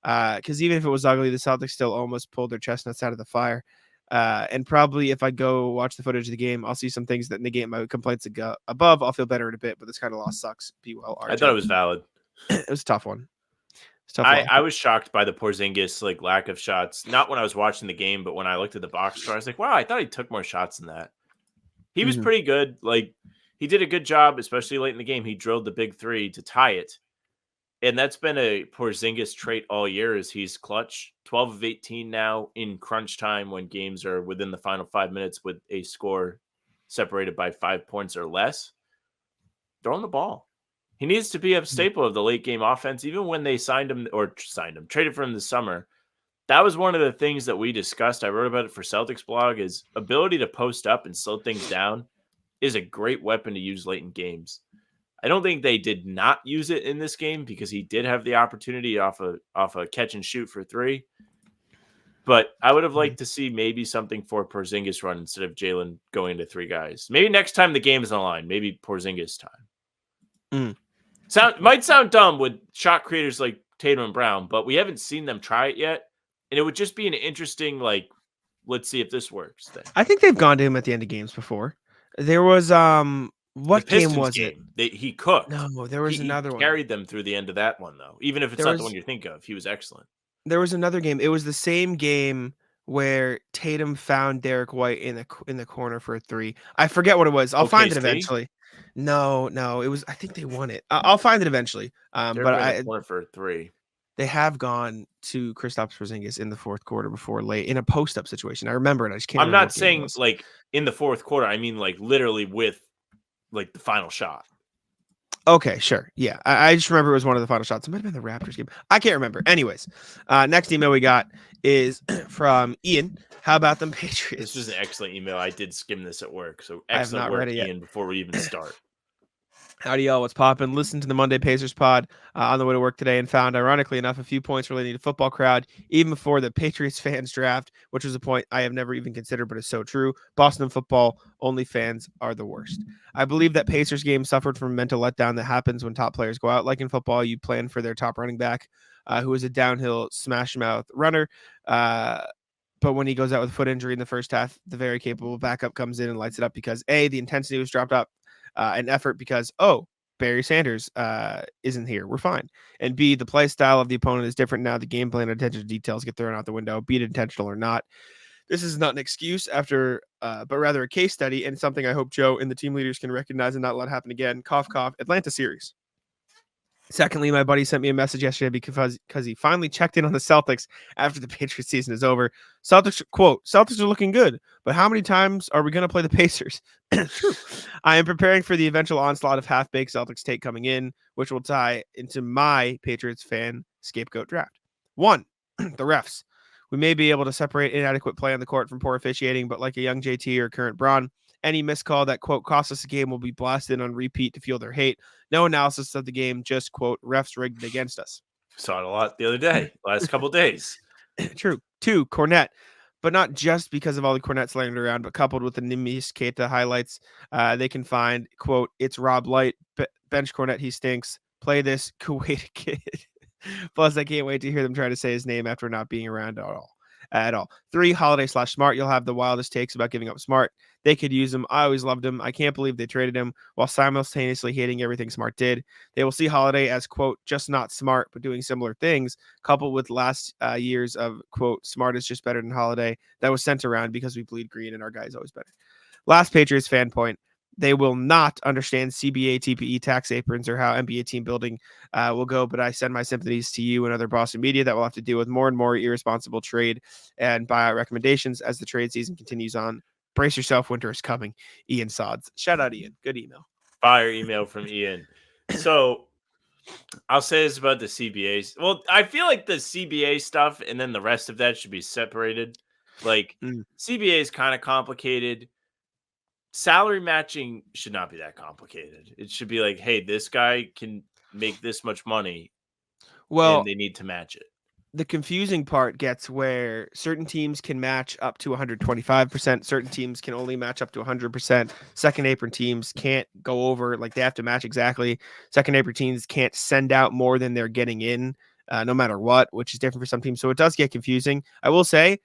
Because even if it was ugly, the Celtics still almost pulled their chestnuts out of the fire. And probably if I go watch the footage of the game, I'll see some things that negate my complaints above. I'll feel better in a bit, but this kind of loss sucks. Be well, RJ. I thought it was valid. It was a tough one. I was shocked by the Porzingis like lack of shots. Not when I was watching the game, but when I looked at the box score, I was like, wow, I thought he took more shots than that. He was pretty good. Like, he did a good job, especially late in the game. He drilled the big 3 to tie it. And that's been a Porzingis trait all year is he's clutch. 12 of 18 now in crunch time when games are within the final 5 minutes with a score separated by 5 points or less. Throwing the ball. He needs to be a staple of the late game offense. Even when they traded for him this summer, that was one of the things that we discussed. I wrote about it for Celtics blog is ability to post up and slow things down is a great weapon to use late in games. I don't think they did not use it in this game because he did have the opportunity off a catch and shoot for 3. But I would have liked to see maybe something for Porzingis run instead of Jaylen going to 3 guys. Maybe next time the game is on the line, maybe Porzingis time. Might sound dumb with shot creators like Tatum and Brown, but we haven't seen them try it yet. And it would just be an interesting, like, let's see if this works thing. I think they've gone to him at the end of games before. There was what game was it? He cooked. No, there was another one. He carried them through the end of that one, though. Even if it's not the one you think of, he was excellent. There was another game. It was the same game where Tatum found Derrick White in the corner for a 3. I forget what it was. I'll find it eventually. No, it was. I think they won it. I'll find it eventually. But I corner for a 3. they have gone to Kristaps Porzingis in the fourth quarter before late in a post-up situation. I remember it. I just can't I'm remember not what game it saying was. like in the fourth quarter. I mean like literally with like the final shot. Okay, sure. Yeah. I just remember it was one of the final shots. It might have been the Raptors game. I can't remember. Anyways, next email we got is from Ian. How about them Patriots? This was an excellent email. I did skim this at work. So I have excellent not work, read it yet. Ian, before we even start. Howdy, y'all. What's poppin'? Listen to the Monday Pacers pod on the way to work today and found, ironically enough, a few points relating to football crowd, even before the Patriots fans draft, which was a point I have never even considered, but is so true. Boston football only fans are the worst. I believe that Pacers game suffered from mental letdown that happens when top players go out. Like in football, you plan for their top running back, who is a downhill smash mouth runner. But when he goes out with a foot injury in the first half, the very capable backup comes in and lights it up because A, the intensity was dropped up, an effort because, Barry Sanders isn't here. We're fine. And B, the play style of the opponent is different now. The game plan and attention to details get thrown out the window, be it intentional or not. This is not an excuse but rather a case study and something I hope Joe and the team leaders can recognize and not let happen again. Cough, cough, Atlanta series. Secondly, my buddy sent me a message yesterday because he finally checked in on the Celtics after the Patriots season is over. Celtics, quote, Celtics are looking good, but how many times are we going to play the Pacers? True. I am preparing for the eventual onslaught of half-baked Celtics take coming in, which will tie into my Patriots fan scapegoat draft. 1, the refs. We may be able to separate inadequate play on the court from poor officiating, but like a young JT or current Braun, any miscall that, quote, cost us a game will be blasted on repeat to fuel their hate. No analysis of the game, just, quote, refs rigged against us. Saw it a lot the other day, last couple days. True. 2, Cornette. But not just because of all the Cornette slandered around, but coupled with the Nimis Keita highlights, they can find, quote, it's Rob Light, bench Cornette, he stinks. Play this Kuwait kid. Plus, I can't wait to hear them try to say his name after not being around at all. 3, Holiday/Smart. You'll have the wildest takes about giving up Smart. They could use him. I always loved him. I can't believe they traded him while simultaneously hating everything Smart did. They will see Holiday as, quote, just not smart, but doing similar things, coupled with last years of, quote, Smart is just better than Holiday. That was sent around because we bleed green and our guy's always better. Last Patriots fan point. They will not understand CBA, TPE, tax aprons, or how NBA team building will go, but I send my sympathies to you and other Boston media that will have to deal with more and more irresponsible trade and buyout recommendations as the trade season continues on. Brace yourself, winter is coming. Ian Sods. Shout out, Ian. Good email. Fire email from Ian. So I'll say this about the CBAs. Well, I feel like the CBA stuff and then the rest of that should be separated. Like CBA is kind of complicated. Salary matching should not be that complicated. It should be like, hey, this guy can make this much money. Well, and they need to match it. The confusing part gets where certain teams can match up to 125%. Certain teams can only match up to 100%. Second apron teams can't go over, like they have to match exactly. Second apron teams can't send out more than they're getting in, no matter what, which is different for some teams. So it does get confusing. I will say,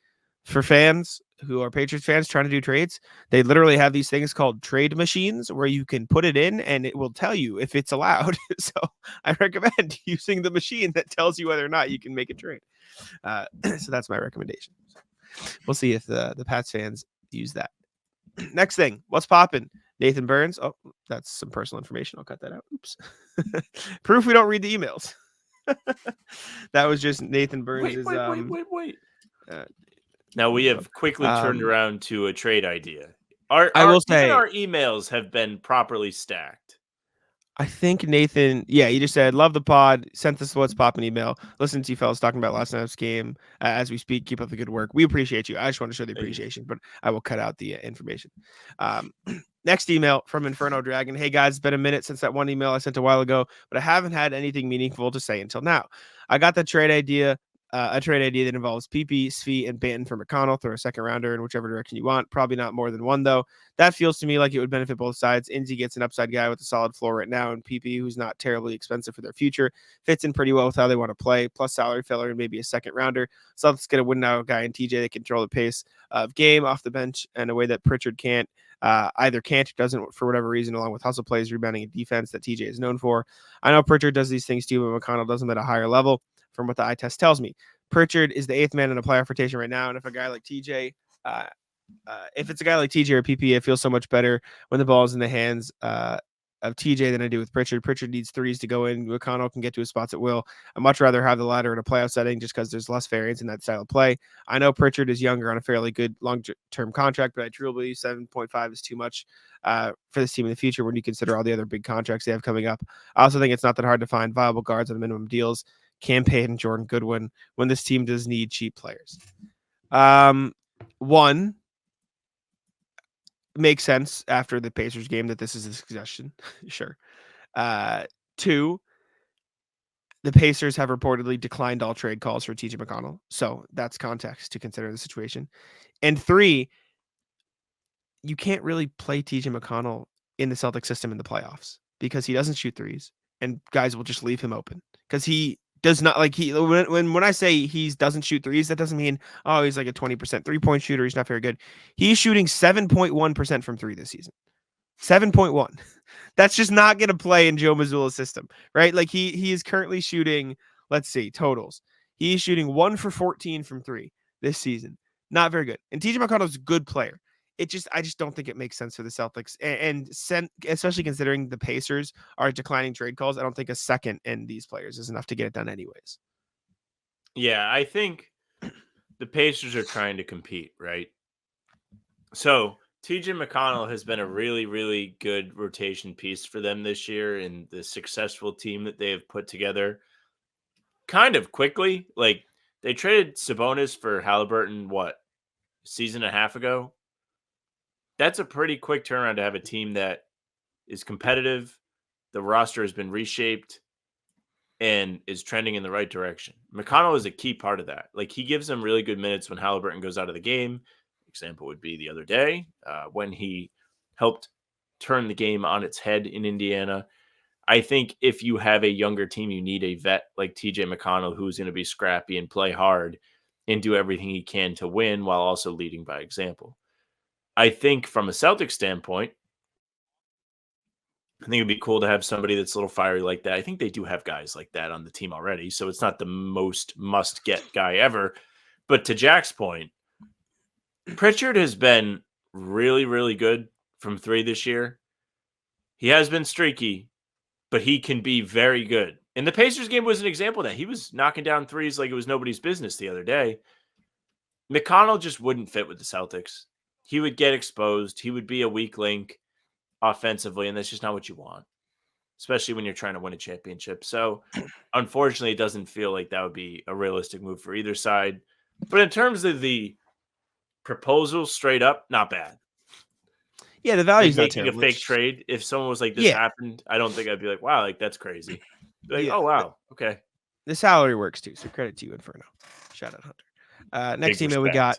for fans who are Patriots fans trying to do trades, they literally have these things called trade machines where you can put it in and it will tell you if it's allowed. So I recommend using the machine that tells you whether or not you can make a trade. So that's my recommendation. We'll see if the Pats fans use that. Next thing, what's popping? Nathan Burns. Oh, that's some personal information. I'll cut that out. Oops. Proof we don't read the emails. That was just Nathan Burns. Wait. Now we have quickly turned around to a trade idea. Our emails have been properly stacked. I think Nathan, he just said, love the pod, sent us what's popping email. Listen to you fellas talking about last night's game as we speak. Keep up the good work. We appreciate you. I just want to show the appreciation, but I will cut out the information. Next email from Inferno Dragon. Hey guys, it's been a minute since that one email I sent a while ago, but I haven't had anything meaningful to say until now. I got the trade idea. A trade idea that involves PP, Svi, and Banton for McConnell. Throw a second rounder in whichever direction you want. Probably not more than one, though. That feels to me like it would benefit both sides. Inzi gets an upside guy with a solid floor right now, and PP, who's not terribly expensive for their future, fits in pretty well with how they want to play, plus salary filler and maybe a second rounder. So let's get a win now guy in TJ that can control the pace of game off the bench in a way that Pritchard can't. Either can't or doesn't for whatever reason, along with hustle plays, rebounding, and defense that TJ is known for. I know Pritchard does these things too, but McConnell does them at a higher level from what the eye test tells me. Pritchard is the 8th man in a playoff rotation right now, and if a guy like TJ, if it's a guy like TJ or PP, it feels so much better when the ball is in the hands of TJ than I do with Pritchard. Pritchard needs threes to go in. McConnell can get to his spots at will. I'd much rather have the latter in a playoff setting just because there's less variance in that style of play. I know Pritchard is younger on a fairly good long-term contract, but I truly believe 7.5 is too much for this team in the future when you consider all the other big contracts they have coming up. I also think it's not that hard to find viable guards on minimum deals. Cam Payne and Jordan Goodwin when this team does need cheap players. One, makes sense after the Pacers game that this is a suggestion. Sure. Two, the Pacers have reportedly declined all trade calls for TJ McConnell. So that's context to consider the situation. And three, you can't really play TJ McConnell in the Celtic system in the playoffs because he doesn't shoot threes and guys will just leave him open because he does not like when I say he doesn't shoot threes, that doesn't mean, oh, he's like a 20% 3-point shooter. He's not very good. He's shooting 7.1% from three this season. 7.1. That's just not going to play in Joe Mazzulla's system, right? Like he is currently shooting, let's see, totals. He's shooting 1 for 14 from three this season. Not very good. And TJ McConnell's a good player. I just don't think it makes sense for the Celtics and especially considering the Pacers are declining trade calls. I don't think a second in these players is enough to get it done anyways. Yeah, I think the Pacers are trying to compete, right? So TJ McConnell has been a really, really good rotation piece for them this year in the successful team that they have put together kind of quickly. Like they traded Sabonis for Halliburton, season and a half ago? That's a pretty quick turnaround to have a team that is competitive. The roster has been reshaped and is trending in the right direction. McConnell is a key part of that. Like he gives them really good minutes when Halliburton goes out of the game. Example would be the other day when he helped turn the game on its head in Indiana. I think if you have a younger team, you need a vet like TJ McConnell who's going to be scrappy and play hard and do everything he can to win while also leading by example. I think from a Celtics standpoint, I think it'd be cool to have somebody that's a little fiery like that. I think they do have guys like that on the team already, so it's not the most must-get guy ever. But to Jack's point, Pritchard has been really, really good from three this year. He has been streaky, but he can be very good. And the Pacers game was an example of that. He was knocking down threes like it was nobody's business the other day. McConnell just wouldn't fit with the Celtics. He would get exposed. He would be a weak link offensively, and that's just not what you want, especially when you're trying to win a championship. So, unfortunately, it doesn't feel like that would be a realistic move for either side. But in terms of the proposal, straight up, not bad. Yeah, the value's like not making terrible. a fake trade. If someone was like, "This happened," I don't think I'd be like, "Wow, like that's crazy." Be like, "Oh wow, okay." The salary works too, so credit to you, Inferno. Shout out Hunter. Next email we got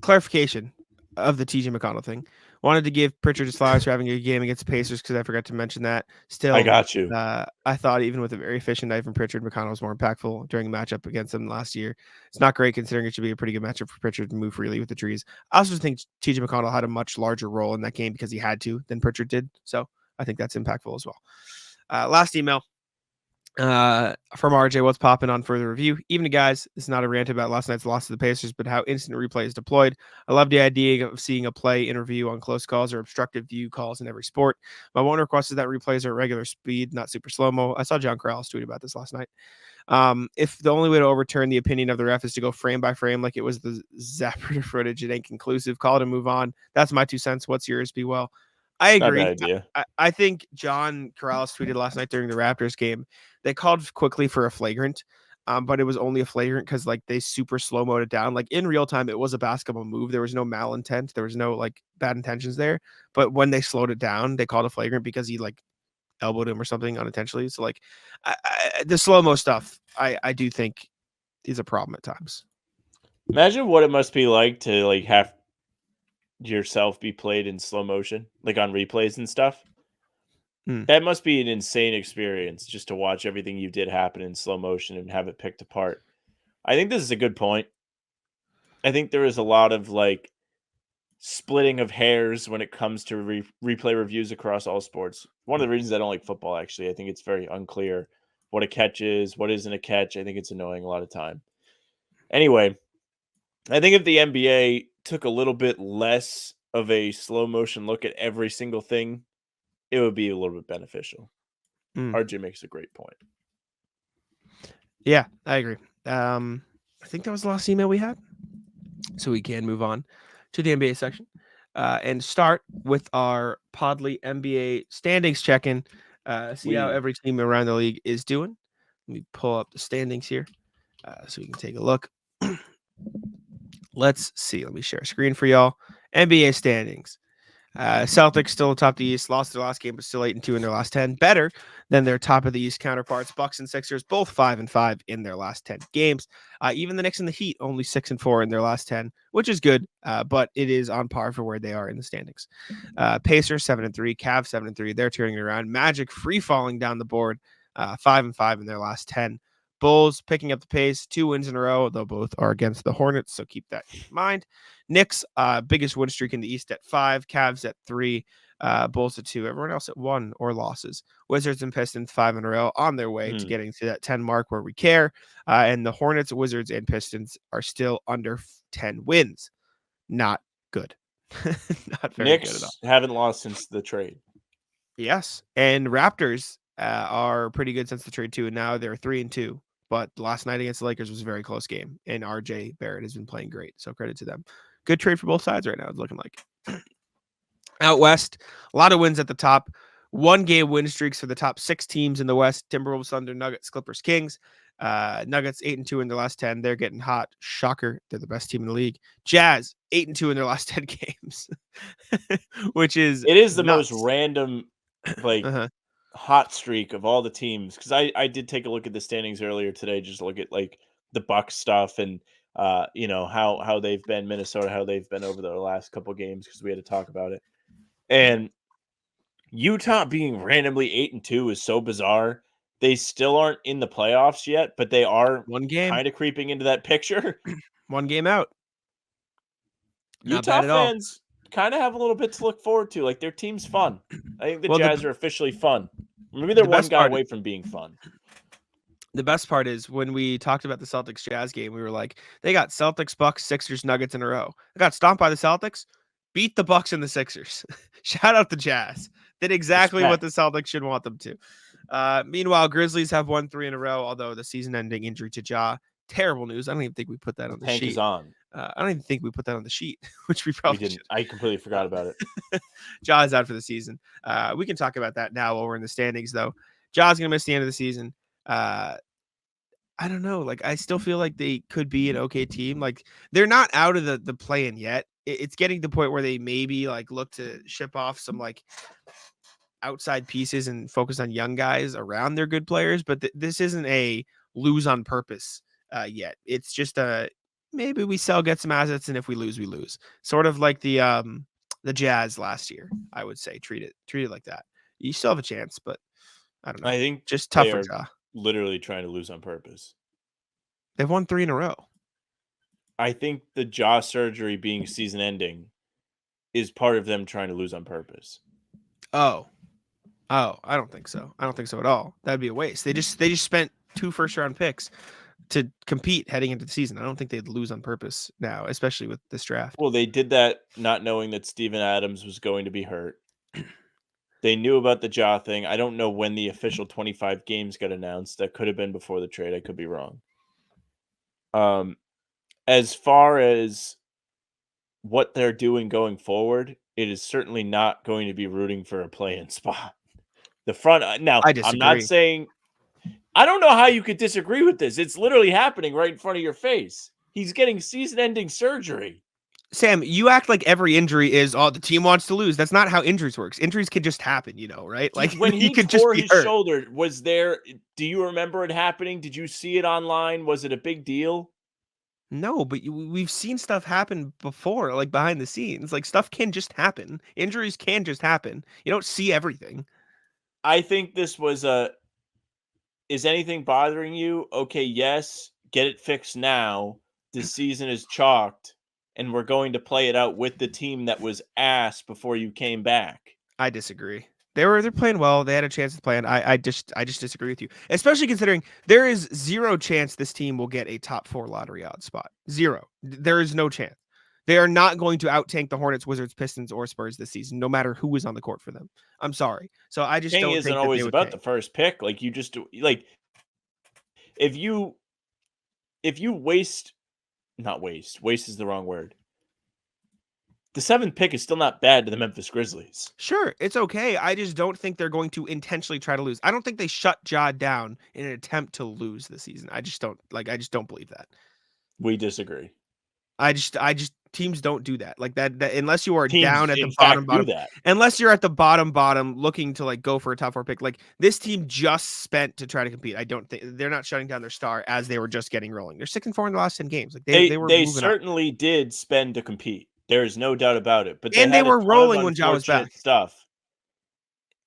clarification of the TJ McConnell thing. Wanted to give Pritchard his flowers for having a good game against the Pacers because I forgot to mention that. Still, I got you. I thought even with a very efficient night from Pritchard, McConnell was more impactful during a matchup against them last year. It's not great considering it should be a pretty good matchup for Pritchard to move freely with the trees. I also think TJ McConnell had a much larger role in that game because he had to than Pritchard did. So I think that's impactful as well. Last email. From RJ, what's popping on further review? Evening, guys. This is not a rant about last night's loss to the Pacers, but how instant replay is deployed. I love the idea of seeing a play interview on close calls or obstructive view calls in every sport. My one request is that replays are at regular speed, not super slow-mo. I saw John Corrales tweet about this last night. If the only way to overturn the opinion of the ref is to go frame by frame like it was the Zapruder footage, it ain't conclusive. Call it and move on. That's my 2 cents. What's yours? Be well. I agree. I think John Corrales tweeted last night during the Raptors game. They called quickly for a flagrant, but it was only a flagrant because like they super slow-moed it down. Like in real time, it was a basketball move. There was no malintent. There was no like bad intentions there. But when they slowed it down, they called a flagrant because he like elbowed him or something unintentionally. So like the slow-mo stuff, I do think is a problem at times. Imagine what it must be like to like have yourself be played in slow motion, like on replays and stuff. That must be an insane experience just to watch everything you did happen in slow motion and have it picked apart. I think this is a good point. I think there is a lot of like splitting of hairs when it comes to replay reviews across all sports. One of the reasons I don't like football, actually, I think it's very unclear what a catch is, what isn't a catch. I think it's annoying a lot of time. Anyway, I think if the NBA took a little bit less of a slow motion look at every single thing it would be a little bit beneficial. Mm. RJ makes a great point. Yeah, I agree. I think that was the last email we had. So we can move on to the NBA section and start with our Podly NBA standings check-in. See how every team around the league is doing. Let me pull up the standings here so we can take a look. Let's see. Let me share a screen for y'all. NBA standings. Celtics still atop the East, lost their last game, but still 8-2 in their last 10. Better than their top of the East counterparts. Bucks and Sixers both 5-5 in their last 10 games. Even the Knicks and the Heat only 6-4 in their last 10, which is good, but it is on par for where they are in the standings. Pacers 7-3, Cavs 7-3. They're turning it around. Magic free falling down the board, 5-5 in their last 10. Bulls picking up the pace, 2 wins in a row, though both are against the Hornets, so keep that in mind. Knicks, biggest win streak in the East at 5, Cavs at 3, Bulls at 2, everyone else at 1 or losses. Wizards and Pistons 5 in a row on their way to getting to that 10 mark where we care. And the Hornets, Wizards, and Pistons are still under 10 wins. Not good. Not very Knicks good at all. Haven't lost since the trade. Yes. And Raptors are pretty good since the trade too. And now they're 3-2. But last night against the Lakers was a very close game. And RJ Barrett has been playing great. So credit to them. Good trade for both sides right now, it's looking like. Out west, a lot of wins at the top. 1-game win streaks for the top 6 teams in the West. Timberwolves, Thunder, Nuggets, Clippers, Kings. Nuggets 8-2 in their last 10. They're getting hot. Shocker. They're the best team in the league. Jazz 8-2 in their last 10 games, which is It is the nuts. most random, like hot streak of all the teams. Because I did take a look at the standings earlier today, just to look at like the Bucks stuff and you know how they've been, Minnesota, how they've been over their last couple games because we had to talk about it. And Utah being randomly 8-2 is so bizarre. They still aren't in the playoffs yet, but they are 1 game. kind of creeping into that picture. 1 game out. Not Utah bad at all. fans kind of have a little bit to look forward to. Like their team's fun. I think the Jazz are officially fun. Maybe they're one guy away from being fun. The best part is when we talked about the Celtics Jazz game, we were like, they got Celtics, Bucks, Sixers, Nuggets in a row. They got stomped by the Celtics, beat the Bucks and the Sixers. Shout out the Jazz. Did exactly what the Celtics should want them to. Meanwhile, Grizzlies have won 3 in a row, although the season-ending injury to Ja. Terrible news. I don't even think we put that on the Tank sheet. is on. I don't even think we put that on the sheet, which we probably didn't. I completely forgot about it. Ja is out for the season. We can talk about that now while we're in the standings, though. Ja's going to miss the end of the season. I don't know. Like, I still feel like they could be an okay team. Like, they're not out of the play-in yet. It's getting to the point where they maybe like look to ship off some like outside pieces and focus on young guys around their good players. But this isn't a lose on purpose yet. It's just maybe we get some assets, and if we lose, we lose. Sort of like the Jazz last year, I would say. Treat it like that. You still have a chance, but I don't know. I think just tough for Ja. Literally trying to lose on purpose. They've won 3 in a row. I think the jaw surgery being season ending is part of them trying to lose on purpose. Oh, I don't think so. I don't think so at all. That'd be a waste. They just spent 2 first-round picks to compete heading into the season. I don't think they'd lose on purpose now, especially with this draft. Well, they did that not knowing that Steven Adams was going to be hurt. They knew about the jaw thing. I don't know when the official 25 games got announced. That could have been before the trade. I could be wrong. As far as what they're doing going forward, it is certainly not going to be rooting for a play-in spot. The front now, I disagree. I'm not saying I don't know how you could disagree with this. It's literally happening right in front of your face. He's getting season-ending surgery. Sam, you act like every injury is, the team wants to lose. That's not how injuries works. Injuries can just happen, right? Like when he could tore just his hurt. shoulder, do you remember it happening? Did you see it online? Was it a big deal? No, but we've seen stuff happen before, like behind the scenes. Like stuff can just happen. Injuries can just happen. You don't see everything. I think this was is anything bothering you? Okay, yes, get it fixed now. This season is chalked. And we're going to play it out with the team that was ass before you came back. I disagree. They're playing well. They had a chance to play, and I just disagree with you, especially considering there is 0 chance this team will get a top 4 lottery odds spot. 0. There is no chance. They are not going to out-tank the Hornets, Wizards, Pistons, or Spurs this season, no matter who is on the court for them. I'm sorry. So I just don't isn't think always that about tank. the first pick. Like you just like if you waste is the wrong word. The 7th pick is still not bad to the Memphis Grizzlies. Sure, it's okay. I just don't think they're going to intentionally try to lose. I don't think they shut Ja down in an attempt to lose this season. I just don't believe that. We disagree. I just teams don't do that. Like that unless you are Teams, down at the in fact, bottom. do that. Unless you're at the bottom looking to like go for a top 4 pick. Like this team just spent to try to compete. I don't think they're not shutting down their star as they were just getting rolling. They're 6-4 in the last 10 games. Like they were they moving certainly did spend to compete. There is no doubt about it. But and they were rolling when Ja was back. Stuff.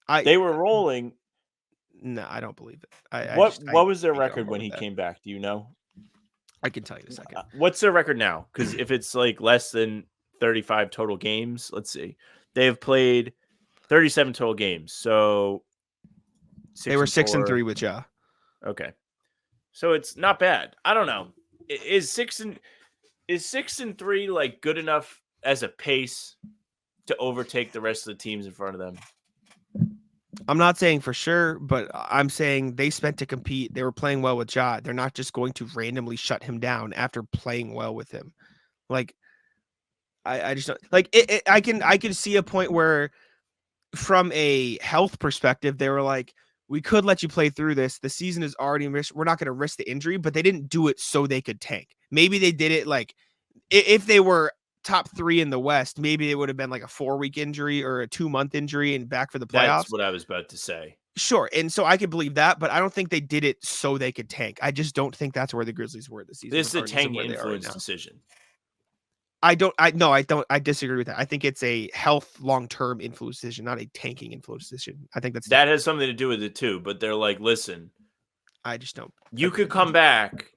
They They were rolling. No, I don't believe it. What was their record when he came back? Do you know? I can tell you in a second. What's their record now? Because if it's like less than 35 total games, let's see. They have played 37 total games. So they were 6-3 with Ja. Okay. So it's not bad. I don't know. Is 6-3 like good enough as a pace to overtake the rest of the teams in front of them? I'm not saying for sure, but I'm saying they spent to compete. They were playing well with Ja. They're not just going to randomly shut him down after playing well with him. Like, I just don't like it. I can see a point where, from a health perspective, they were like, we could let you play through this. The season is already risk. We're not going to risk the injury, but they didn't do it so they could tank. Maybe they did it like if they were top 3 in the West, maybe it would have been like a 4-week injury or a 2-month injury and back for the playoffs. That's what I was about to say. Sure. And so I could believe that, but I don't think they did it so they could tank. I just don't think that's where the Grizzlies were this season. This is a tank influence decision. I disagree with that. I think it's a health long-term influence decision, not a tanking influence decision. I think that has something to do with it too, but they're like, listen, I just don't. You could come back,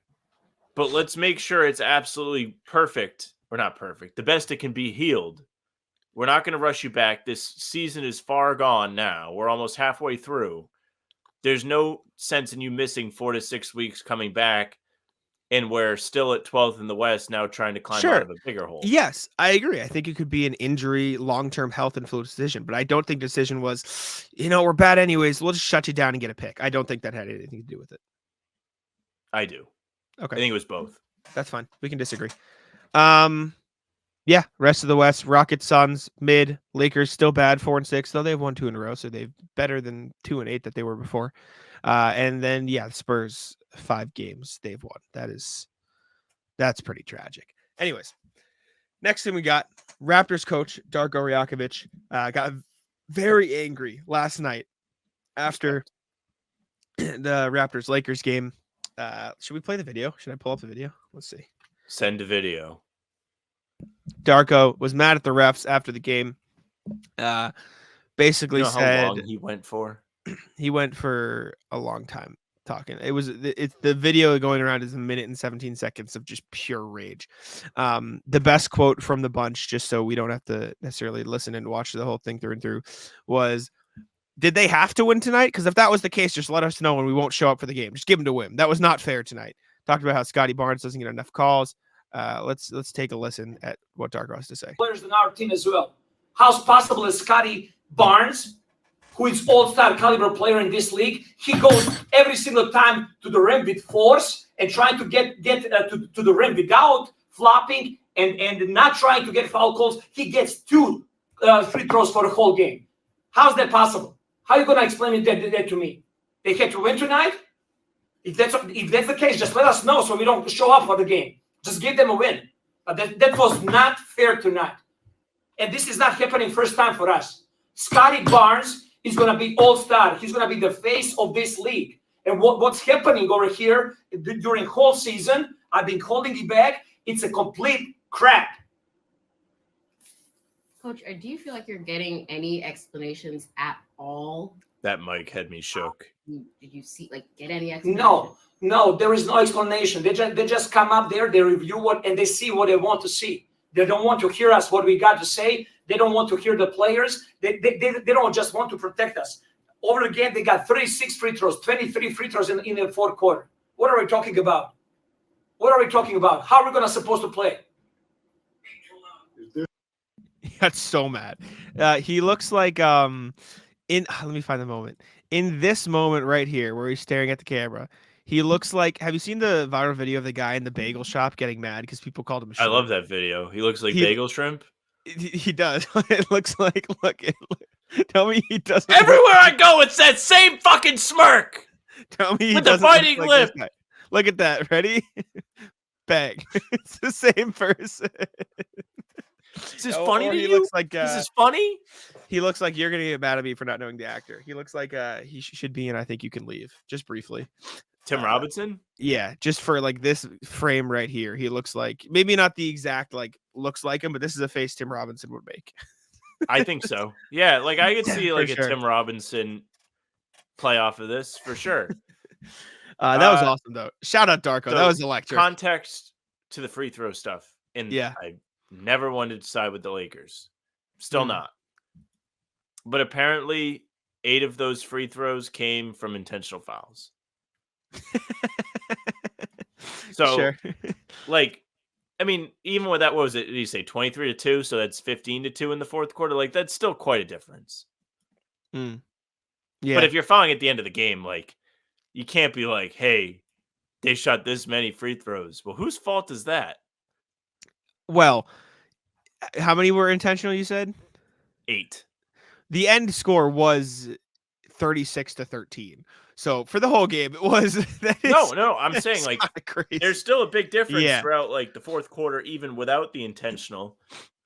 but let's make sure it's absolutely perfect. Or not perfect. The best it can be healed. We're not going to rush you back. This season is far gone now. We're almost halfway through. There's no sense in you missing 4 to 6 weeks coming back, and we're still at 12th in the West now trying to climb out of a bigger hole. Yes, I agree. I think it could be an injury, long-term health influence decision, but I don't think the decision was, we're bad anyways. We'll just shut you down and get a pick. I don't think that had anything to do with it. I do. Okay. I think it was both. That's fine. We can disagree. Rest of the West, Rockets, Suns, mid, Lakers still bad, 4-6, though they've won 2 in a row, so they've better than 2-8 that they were before. And then the Spurs, 5 games they've won. That's pretty tragic. Anyways, next thing we got, Raptors coach Darko Rajakovic got very angry last night after the Raptors Lakers game. Should we play the video? Should I pull up the video? Let's see. Send a video. Darko was mad at the refs after the game. Basically said how long he went for. He went for a long time talking. It's the video going around is 1 minute and 17 seconds of just pure rage. The best quote from the bunch, just so we don't have to necessarily listen and watch the whole thing through and through, was, did they have to win tonight? Because if that was the case, just let us know and we won't show up for the game. Just give them to win. That was not fair tonight. Talked about how Scotty Barnes doesn't get enough calls. Let's take a listen at what Darko has to say. Players in our team as well. How's possible is Scotty Barnes, who is all-star caliber player in this league, he goes every single time to the rim with force and trying to get to the rim without flopping and not trying to get foul calls. He gets 2 free throws for the whole game. How's that possible? How are you going to explain that to me? They had to win tonight? If that's the case, just let us know so we don't show up for the game. Just give them a win. But that was not fair tonight. And this is not happening first time for us. Scotty Barnes is going to be all-star. He's going to be the face of this league. And what's happening over here during whole season, I've been holding it back. It's a complete crap. Coach, do you feel like you're getting any explanations at all? That mic had me shook. Did you get any explanation? No, there is no explanation. They just come up there, they review and they see what they want to see. They don't want to hear us, what we got to say. They don't want to hear the players. They don't just want to protect us. Over again, they got 36 free throws, 23 free throws in the fourth quarter. What are we talking about? How are we supposed to play? got so mad. He looks like let me find the moment. In this moment right here where he's staring at the camera, he looks like, have you seen the viral video of the guy in the bagel shop getting mad because people called him I short? love that video. He looks like He- bagel shrimp. He does. It looks like, tell me he doesn't. Everywhere I go, it's that same fucking smirk Tell me he with the doesn't look fighting like lip. this guy. Look at that. Ready? Bang. It's the same person. Is this Or funny to he you? looks like This is funny. he looks like you're gonna get mad at me for not knowing the actor. He looks like he should be in I Think You Can Leave, just briefly. Tim Robinson. Yeah, just for like this frame right here, he looks like, maybe not the exact like looks like him, but this is a face Tim Robinson would make. I think so. Yeah, like I could see For like sure. a Tim Robinson play off of this for sure. That was awesome though. Shout out Darko. That So, was electric. Context to the free throw stuff. And Yeah. I never wanted to side with the Lakers. Still Mm. not. But apparently 8 of those free throws came from intentional fouls. So Sure. like, I mean, even with that, what was it? Did you say 23-2? So that's 15-2 in the fourth quarter. Like, that's still quite a difference. Yeah. But if you're fouling at the end of the game, like, you can't be like, hey, they shot this many free throws. Well, whose fault is that? Well, how many were intentional, you said? 8. The end score was 36-13. So for the whole game, it was No, I'm saying like crazy. there's still a big difference Yeah. throughout like the fourth quarter, even without the intentional,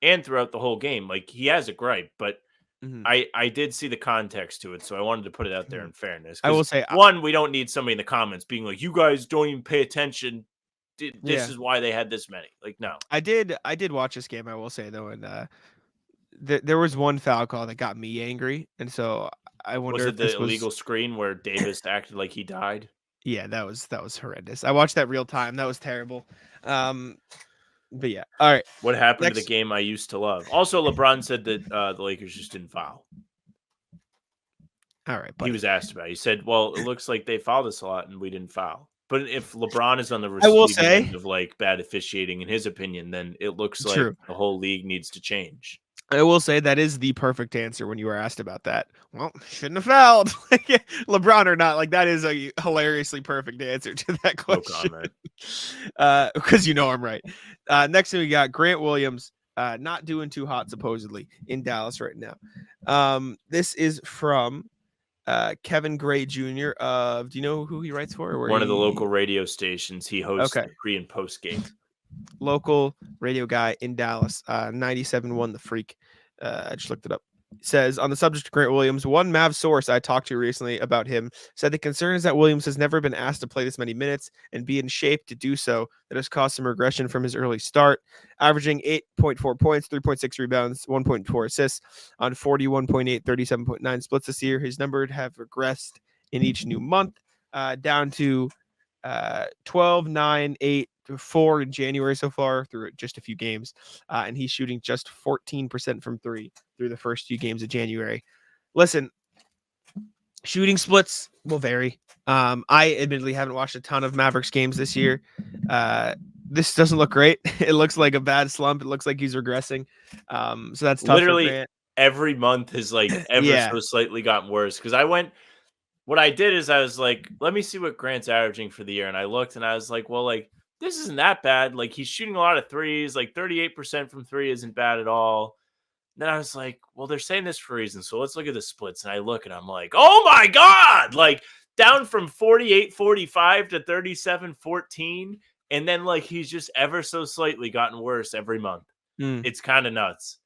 and throughout the whole game. Like he has a gripe, but Mhm. I did see the context to it, so I wanted to put it out there in fairness. I will 'Cause say, one, we don't need somebody in the comments being like, "You guys don't even pay attention. This Yeah. is why they had this many." Like, no, I did watch this game, I will say though, and there was one foul call that got me angry, and so I wonder was if it the this illegal screen where Davis acted like he died? Yeah, that was horrendous. I watched that real time. That was terrible. But yeah. All right. What happened to Next- the game I used to love? Also, LeBron said that the Lakers just didn't foul. All right. He Buddy. was asked about it. He said, well, it looks like they fouled us a lot and we didn't foul. But if LeBron is on the I will receiving say- end of like bad officiating in his opinion, then it looks like True. the whole league needs to change. I will say that is the perfect answer when you were asked about that. Well, shouldn't have fouled. LeBron or not, like that is a hilariously perfect answer to that No question. comment. Because you know I'm right. Next thing we got Grant Williams, not doing too hot supposedly in Dallas right now. This is from Kevin Gray Jr. Do you know who he writes for? One of the local radio stations. He hosts Okay. the pre and post game. Local radio guy in Dallas, 97.1 The Freak. I just looked it up. Says on the subject of Grant Williams, one Mavs source I talked to recently about him said the concern is that Williams has never been asked to play this many minutes and be in shape to do so. That has caused some regression from his early start, averaging 8.4 points, 3.6 rebounds, 1.4 assists on 41.8, 37.9 splits this year. His numbers have regressed in each new month, down to 12, 9, 8, 4 in January so far through just a few games. And he's shooting just 14% from 3 through the first few games of January. Listen, shooting splits will vary. I admittedly haven't watched a ton of Mavericks games this year. This doesn't look great. It looks like a bad slump. It looks like he's regressing. So that's tough. Literally for Grant. every month has like ever Yeah. so slightly gotten worse. Because what I did is I was like, let me see what Grant's averaging for the year. And I looked and I was like, well, like, this isn't that bad. Like, he's shooting a lot of threes. Like, 38% from 3 isn't bad at all. Then I was like, well, they're saying this for a reason. So let's look at the splits. And I look and I'm like, oh my God, like down from 48-45 to 37-14. And then like he's just ever so slightly gotten worse every month. It's kind of nuts.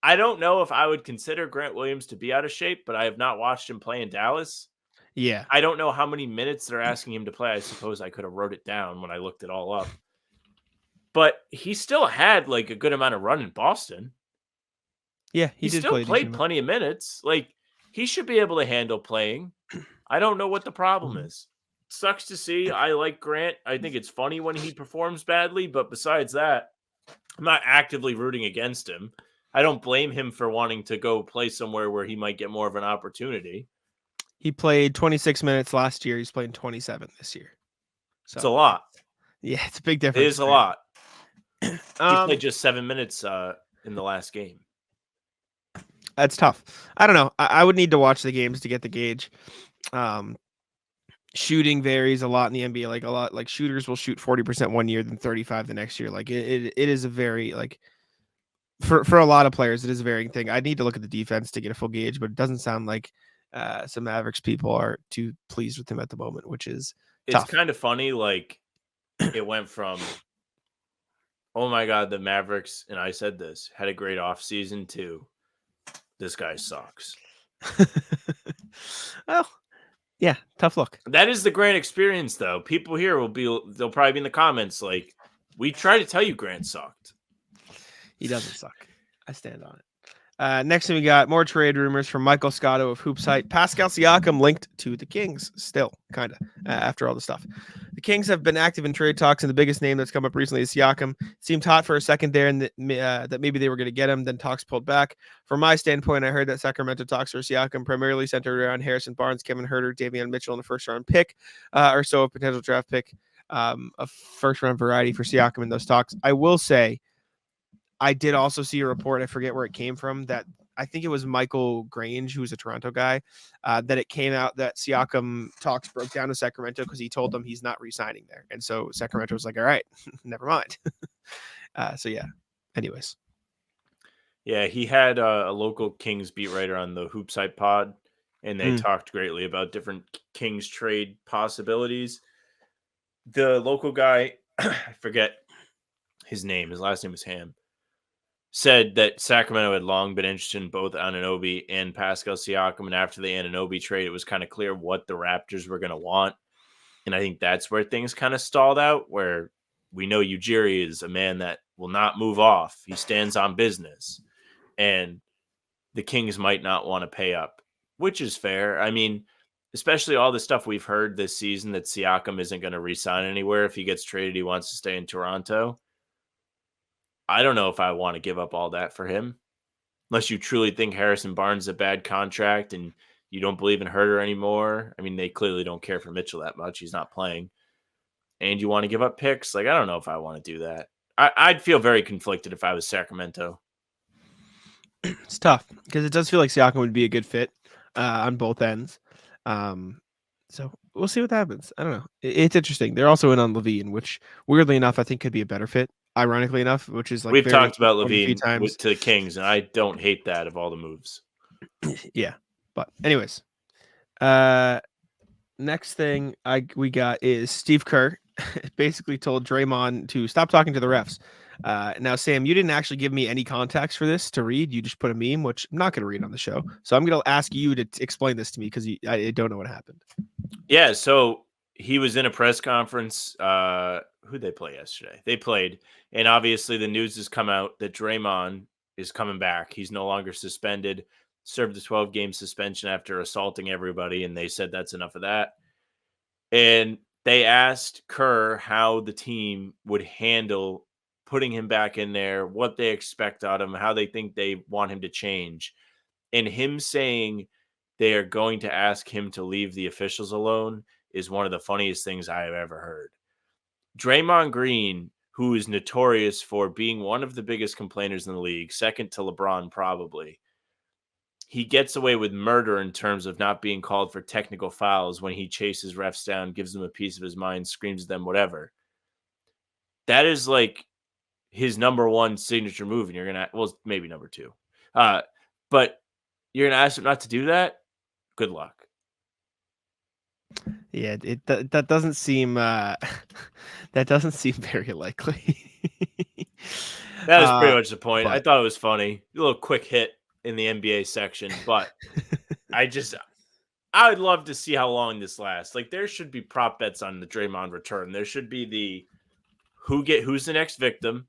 I don't know if I would consider Grant Williams to be out of shape, but I have not watched him play in Dallas. Yeah. I don't know how many minutes they're asking him to play. I suppose I could have wrote it down when I looked it all up. But he still had like a good amount of run in Boston. Yeah, He did still play a played decent amount. plenty of minutes. Like, he should be able to handle playing. I don't know what the problem is. Sucks to see. I like Grant. I think it's funny when he performs badly, but besides that, I'm not actively rooting against him. I don't blame him for wanting to go play somewhere where he might get more of an opportunity. He played 26 minutes last year. He's playing 27 this year. So It's a lot. yeah, it's a big It difference. is a lot. He Um, played just 7 minutes in the last game. That's tough. I don't know. I would need to watch the games to get the gauge. Shooting varies a lot in the NBA. Like a lot, like shooters will shoot 40% one year, then 35 the next year. Like it is a very like for a lot of players, it is a varying thing. I need to look at the defense to get a full gauge, but it doesn't sound like some Mavericks people are too pleased with him at the moment, which is It's tough. kind of funny. Like it went from, oh my God, the Mavericks, and I said this, had a great offseason to this guy sucks. Well, yeah, tough look. That is the Grant experience, though. People here they'll probably be in the comments like, we try to tell you Grant sucked. He doesn't suck. I stand on it. Next thing we got more trade rumors from Michael Scotto of Hoop Site. Pascal Siakam linked to the Kings still, kind of, after all the stuff. The Kings have been active in trade talks, and the biggest name that's come up recently is Siakam. It seemed hot for a second there, and that maybe they were going to get him. Then talks pulled back. From my standpoint, I heard that Sacramento talks for Siakam primarily centered around Harrison Barnes, Kevin Huerter, Davion Mitchell, and a first-round pick, or so a potential draft pick, a first-round variety for Siakam in those talks. I will say, I did also see a report, I forget where it came from, that I think it was Michael Grange, who's a Toronto guy, that it came out that Siakam talks broke down to Sacramento because he told them he's not re-signing there. And so Sacramento was like, all right, never mind. So yeah, anyways. Yeah, he had a local Kings beat writer on the Hoop Site pod, and they talked greatly about different Kings trade possibilities. The local guy, I forget his name, his last name was Ham, said that Sacramento had long been interested in both Anunoby and Pascal Siakam, and after the Anunoby trade, it was kind of clear what the Raptors were going to want. And I think that's where things kind of stalled out, where we know Ujiri is a man that will not move off. He stands on business. And the Kings might not want to pay up, which is fair. I mean, especially all the stuff we've heard this season that Siakam isn't going to re-sign anywhere. If he gets traded, he wants to stay in Toronto. I don't know if I want to give up all that for him, unless you truly think Harrison Barnes is a bad contract and you don't believe in Huerter anymore. I mean, they clearly don't care for Mitchell that much. He's not playing. And you want to give up picks? Like, I don't know if I want to do that. I'd feel very conflicted if I was Sacramento. It's tough because it does feel like Siakam would be a good fit on both ends. So we'll see what happens. I don't know. It's interesting. They're also in on Levine, which weirdly enough, I think could be a better fit. Ironically enough, which is like we've talked about Levine times to the Kings, and I don't hate that of all the moves. Yeah, but anyways, next thing we got is Steve Kerr basically told Draymond to stop talking to the refs. Now, Sam, you didn't actually give me any context for this to read. You just put a meme, which I'm not going to read on the show. So I'm going to ask you to explain this to me because I don't know what happened. Yeah, so he was in a press conference. Who'd they play yesterday? They played. And obviously the news has come out that Draymond is coming back. He's no longer suspended, served a 12-game suspension after assaulting everybody. And they said that's enough of that. And they asked Kerr how the team would handle putting him back in there, what they expect out of him, how they think they want him to change. And him saying they are going to ask him to leave the officials alone is one of the funniest things I have ever heard. Draymond Green, who is notorious for being one of the biggest complainers in the league, second to LeBron probably, he gets away with murder in terms of not being called for technical fouls when he chases refs down, gives them a piece of his mind, screams at them, whatever. That is like his number one signature move, and you're going to, well, maybe number two. But you're going to ask him not to do that? Good luck. Yeah, that doesn't seem that doesn't seem very likely. That is pretty much the point. But I thought it was funny. A little quick hit in the NBA section, but I would love to see how long this lasts. Like, there should be prop bets on the Draymond return. There should be the who's the next victim,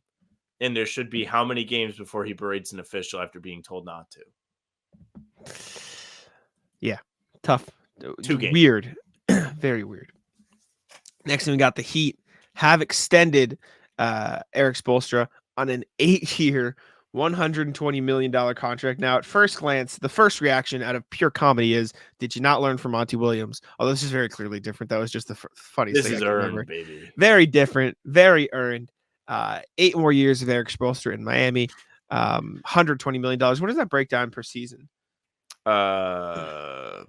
and there should be how many games before he berates an official after being told not to. Yeah, tough. 2 games. Weird. Very weird. Next thing we got the Heat have extended Erik Spoelstra on an 8-year, $120 million contract. Now, at first glance, the first reaction out of pure comedy is, did you not learn from Monty Williams? Although this is very clearly different. That was just the funniest thing. This is earned, baby. Very different, very earned. 8 more years of Erik Spoelstra in Miami. $120 million. What does that break down per season? Uh,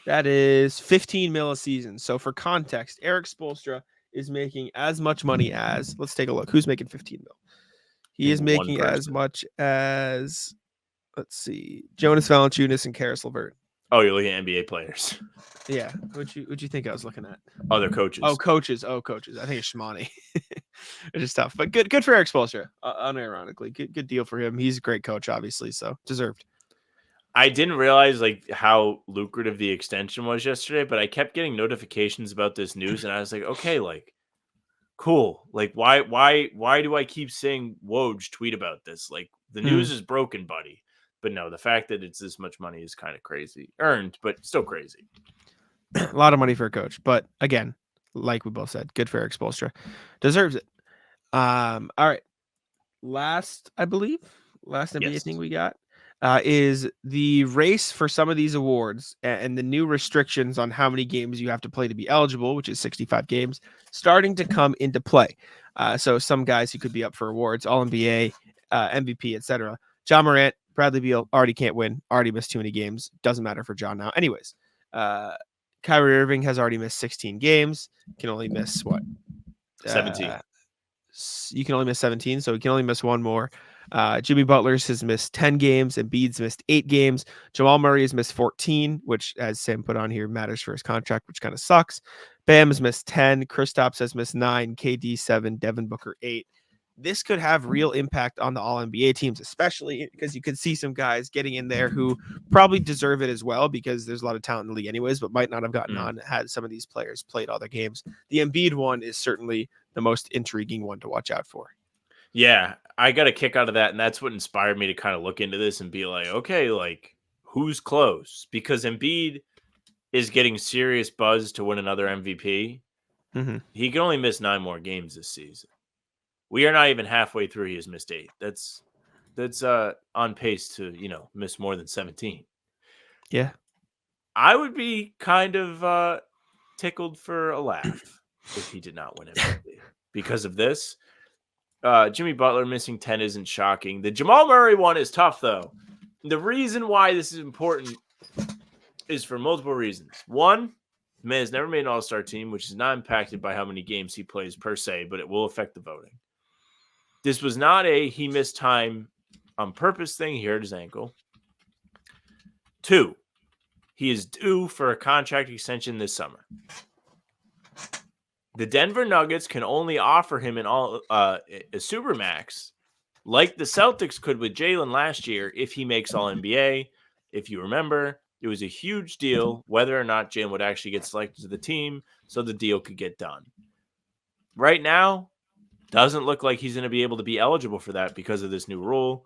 That is 15 mil a season. So for context, Erik Spoelstra is making as much money as, let's take a look. Who's making 15 mil? He is One making as person. much as, let's see, Jonas Valanciunas and Karis LeVert. Oh, you're looking at NBA players. Yeah. What'd you think I was looking at? Other coaches. Oh, coaches. I think it's Shimani. It's just tough, but good for Erik Spoelstra. Unironically, good deal for him. He's a great coach, obviously, so deserved. I didn't realize like how lucrative the extension was yesterday, but I kept getting notifications about this news, and I was like, okay, like, cool. Like, why do I keep seeing Woj tweet about this? Like, the news is broken, buddy. But no, the fact that it's this much money is kind of crazy. Earned, but still crazy. A lot of money for a coach, but again, like we both said, good for Erik Spoelstra. Deserves it. All right. Last NBA thing we got is the race for some of these awards and the new restrictions on how many games you have to play to be eligible, which is 65 games, starting to come into play. So some guys who could be up for awards, All-NBA, MVP, etc. John Morant, Bradley Beal already can't win, already missed too many games. Doesn't matter for John now. Anyways, Kyrie Irving has already missed 16 games. Can only miss what? 17. You can only miss 17, so he can only miss one more. Jimmy Butler's has missed 10 games, and Embiid's missed 8 games. Jamal Murray has missed 14, which, as Sam put on here, matters for his contract, which kind of sucks. Bam has missed 10. Kristaps has missed 9. KD 7. Devin Booker 8. This could have real impact on the All-NBA teams, especially because you could see some guys getting in there who probably deserve it as well, because there's a lot of talent in the league anyways, but might not have gotten on had some of these players played all their games. The Embiid one is certainly the most intriguing one to watch out for. Yeah, I got a kick out of that, and that's what inspired me to kind of look into this and be like, okay, like, who's close? Because Embiid is getting serious buzz to win another MVP. Mm-hmm. He can only miss 9 more games this season. We are not even halfway through. He has missed 8. That's on pace to, miss more than 17. Yeah. I would be kind of tickled for a laugh if he did not win MVP because of this. Jimmy Butler missing 10 isn't shocking. The Jamal Murray one is tough, though. The reason why this is important is for multiple reasons. One, the man has never made an all-star team, which is not impacted by how many games he plays per se, but it will affect the voting. This was not he missed time on purpose thing. He hurt his ankle. 2, he is due for a contract extension this summer. The Denver Nuggets can only offer him a supermax, like the Celtics could with Jaylen last year if he makes All-NBA. If you remember, it was a huge deal whether or not Jaylen would actually get selected to the team so the deal could get done. Right now, doesn't look like he's going to be able to be eligible for that because of this new rule.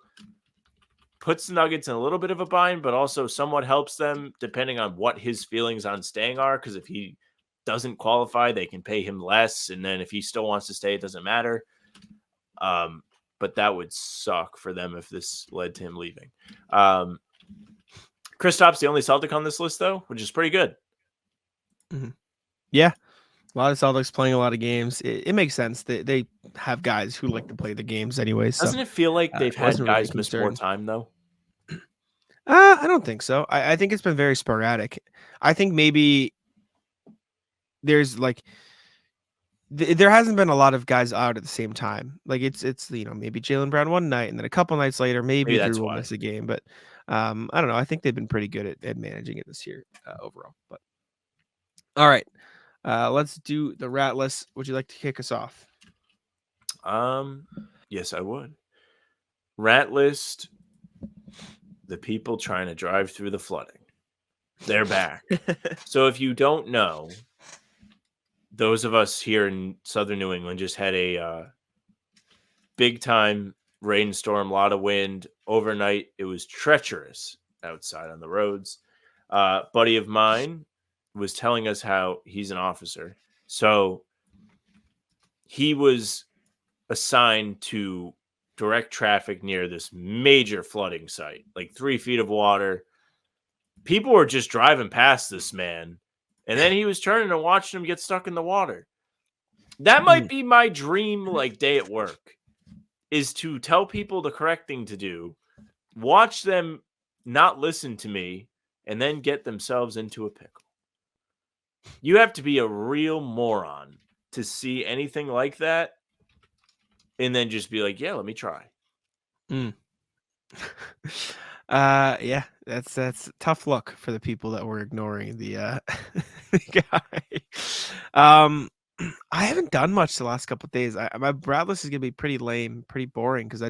Puts the Nuggets in a little bit of a bind, but also somewhat helps them depending on what his feelings on staying are, because if he doesn't qualify, they can pay him less, and then if he still wants to stay, it doesn't matter. But that would suck for them if this led to him leaving. Kristaps, the only Celtic on this list, though, which is pretty good. Mm-hmm. Yeah. A lot of Celtics playing a lot of games. It makes sense. They have guys who like to play the games anyways. Doesn't it feel like they've had guys miss more time, though? I don't think so. I think it's been very sporadic. I think maybe there's there hasn't been a lot of guys out at the same time. Like it's maybe Jaylen Brown one night and then a couple nights later maybe Drew will miss a game. But I don't know. I think they've been pretty good at managing it this year overall. But all right. Let's do the rat list. Would you like to kick us off? Yes, I would. Rat list. The people trying to drive through the flooding. They're back. So if you don't know, those of us here in Southern New England just had a big time rainstorm, a lot of wind overnight. It was treacherous outside on the roads. Buddy of mine was telling us how he's an officer. So he was assigned to direct traffic near this major flooding site, like 3 feet of water. People were just driving past this man, and then he was turning and watching him get stuck in the water. That might be my dream, day at work. is to tell people the correct thing to do, watch them not listen to me, and then get themselves into a pickle. You have to be a real moron to see anything like that and then just be like, yeah, let me try. Yeah, that's a tough look for the people that were ignoring the guy. I haven't done much the last couple of days. My Brad list is gonna be pretty lame, pretty boring because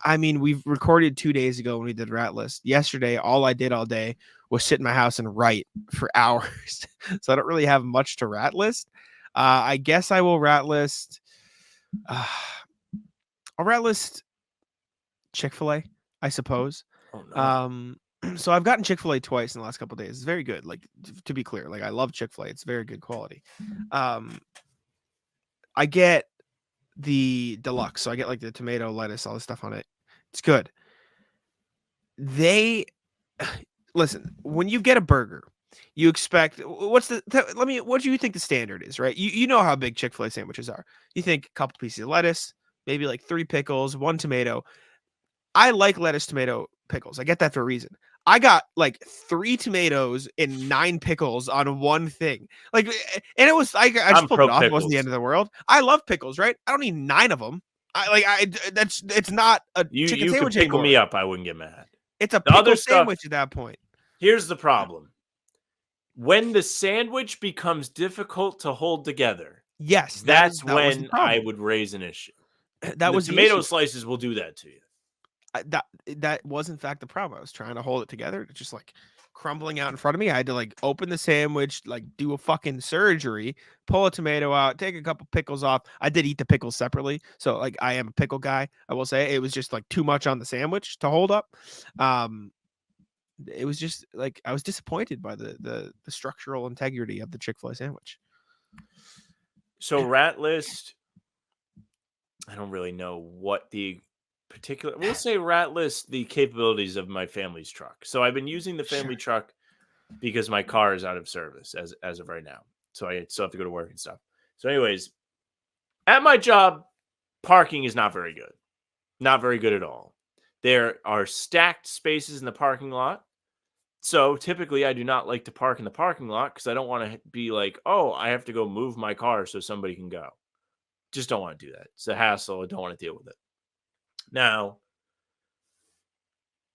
I mean, we've recorded 2 days ago when we did rat list. Yesterday, all I did all day was sit in my house and write for hours. So I don't really have much to rat list. I guess I will rat list. I'll rat list Chick-fil-A, I suppose. Oh, no. So I've gotten Chick-fil-A twice in the last couple of days. It's very good. Like, to be clear, like I love Chick-fil-A. It's very good quality. I get the deluxe, so I get like the tomato, lettuce, all this stuff on it. It's good. They listen, when you get a burger, you expect what do you think the standard is, right? You know how big Chick-fil-A sandwiches are. You think a couple pieces of lettuce, maybe like 3 pickles, 1 tomato. I like lettuce, tomato, pickles. I get that for a reason. I got like 3 tomatoes and 9 pickles on one thing. Like, and it was I just pulled it off. It wasn't the end of the world. I love pickles, right? I don't need 9 of them. It's not a chicken you sandwich could pickle anymore. me up. I wouldn't get mad. It's a pickle sandwich at that point. Here's the problem. When the sandwich becomes difficult to hold together, yes, that's that was the when problem. I would raise an issue. That was the tomato issue. slices will do that to you. That was in fact the problem. I was trying to hold it together. It's just like crumbling out in front of me. I had to like open the sandwich, like do a fucking surgery, pull a tomato out, take a couple pickles off. I did eat the pickles separately. So like I am a pickle guy. I will say it was just like too much on the sandwich to hold up. It was just like I was disappointed by the structural integrity of the Chick-fil-A sandwich. So rat list, I don't really know what the particular, we'll say rat list the capabilities of my family's truck. So I've been using the family truck because my car is out of service as of right now. So I still have to go to work and stuff. So anyways, at my job, parking is not very good. Not very good at all. There are stacked spaces in the parking lot. So typically I do not like to park in the parking lot because I don't want to be like, oh, I have to go move my car so somebody can go. Just don't want to do that. It's a hassle. I don't want to deal with it. Now,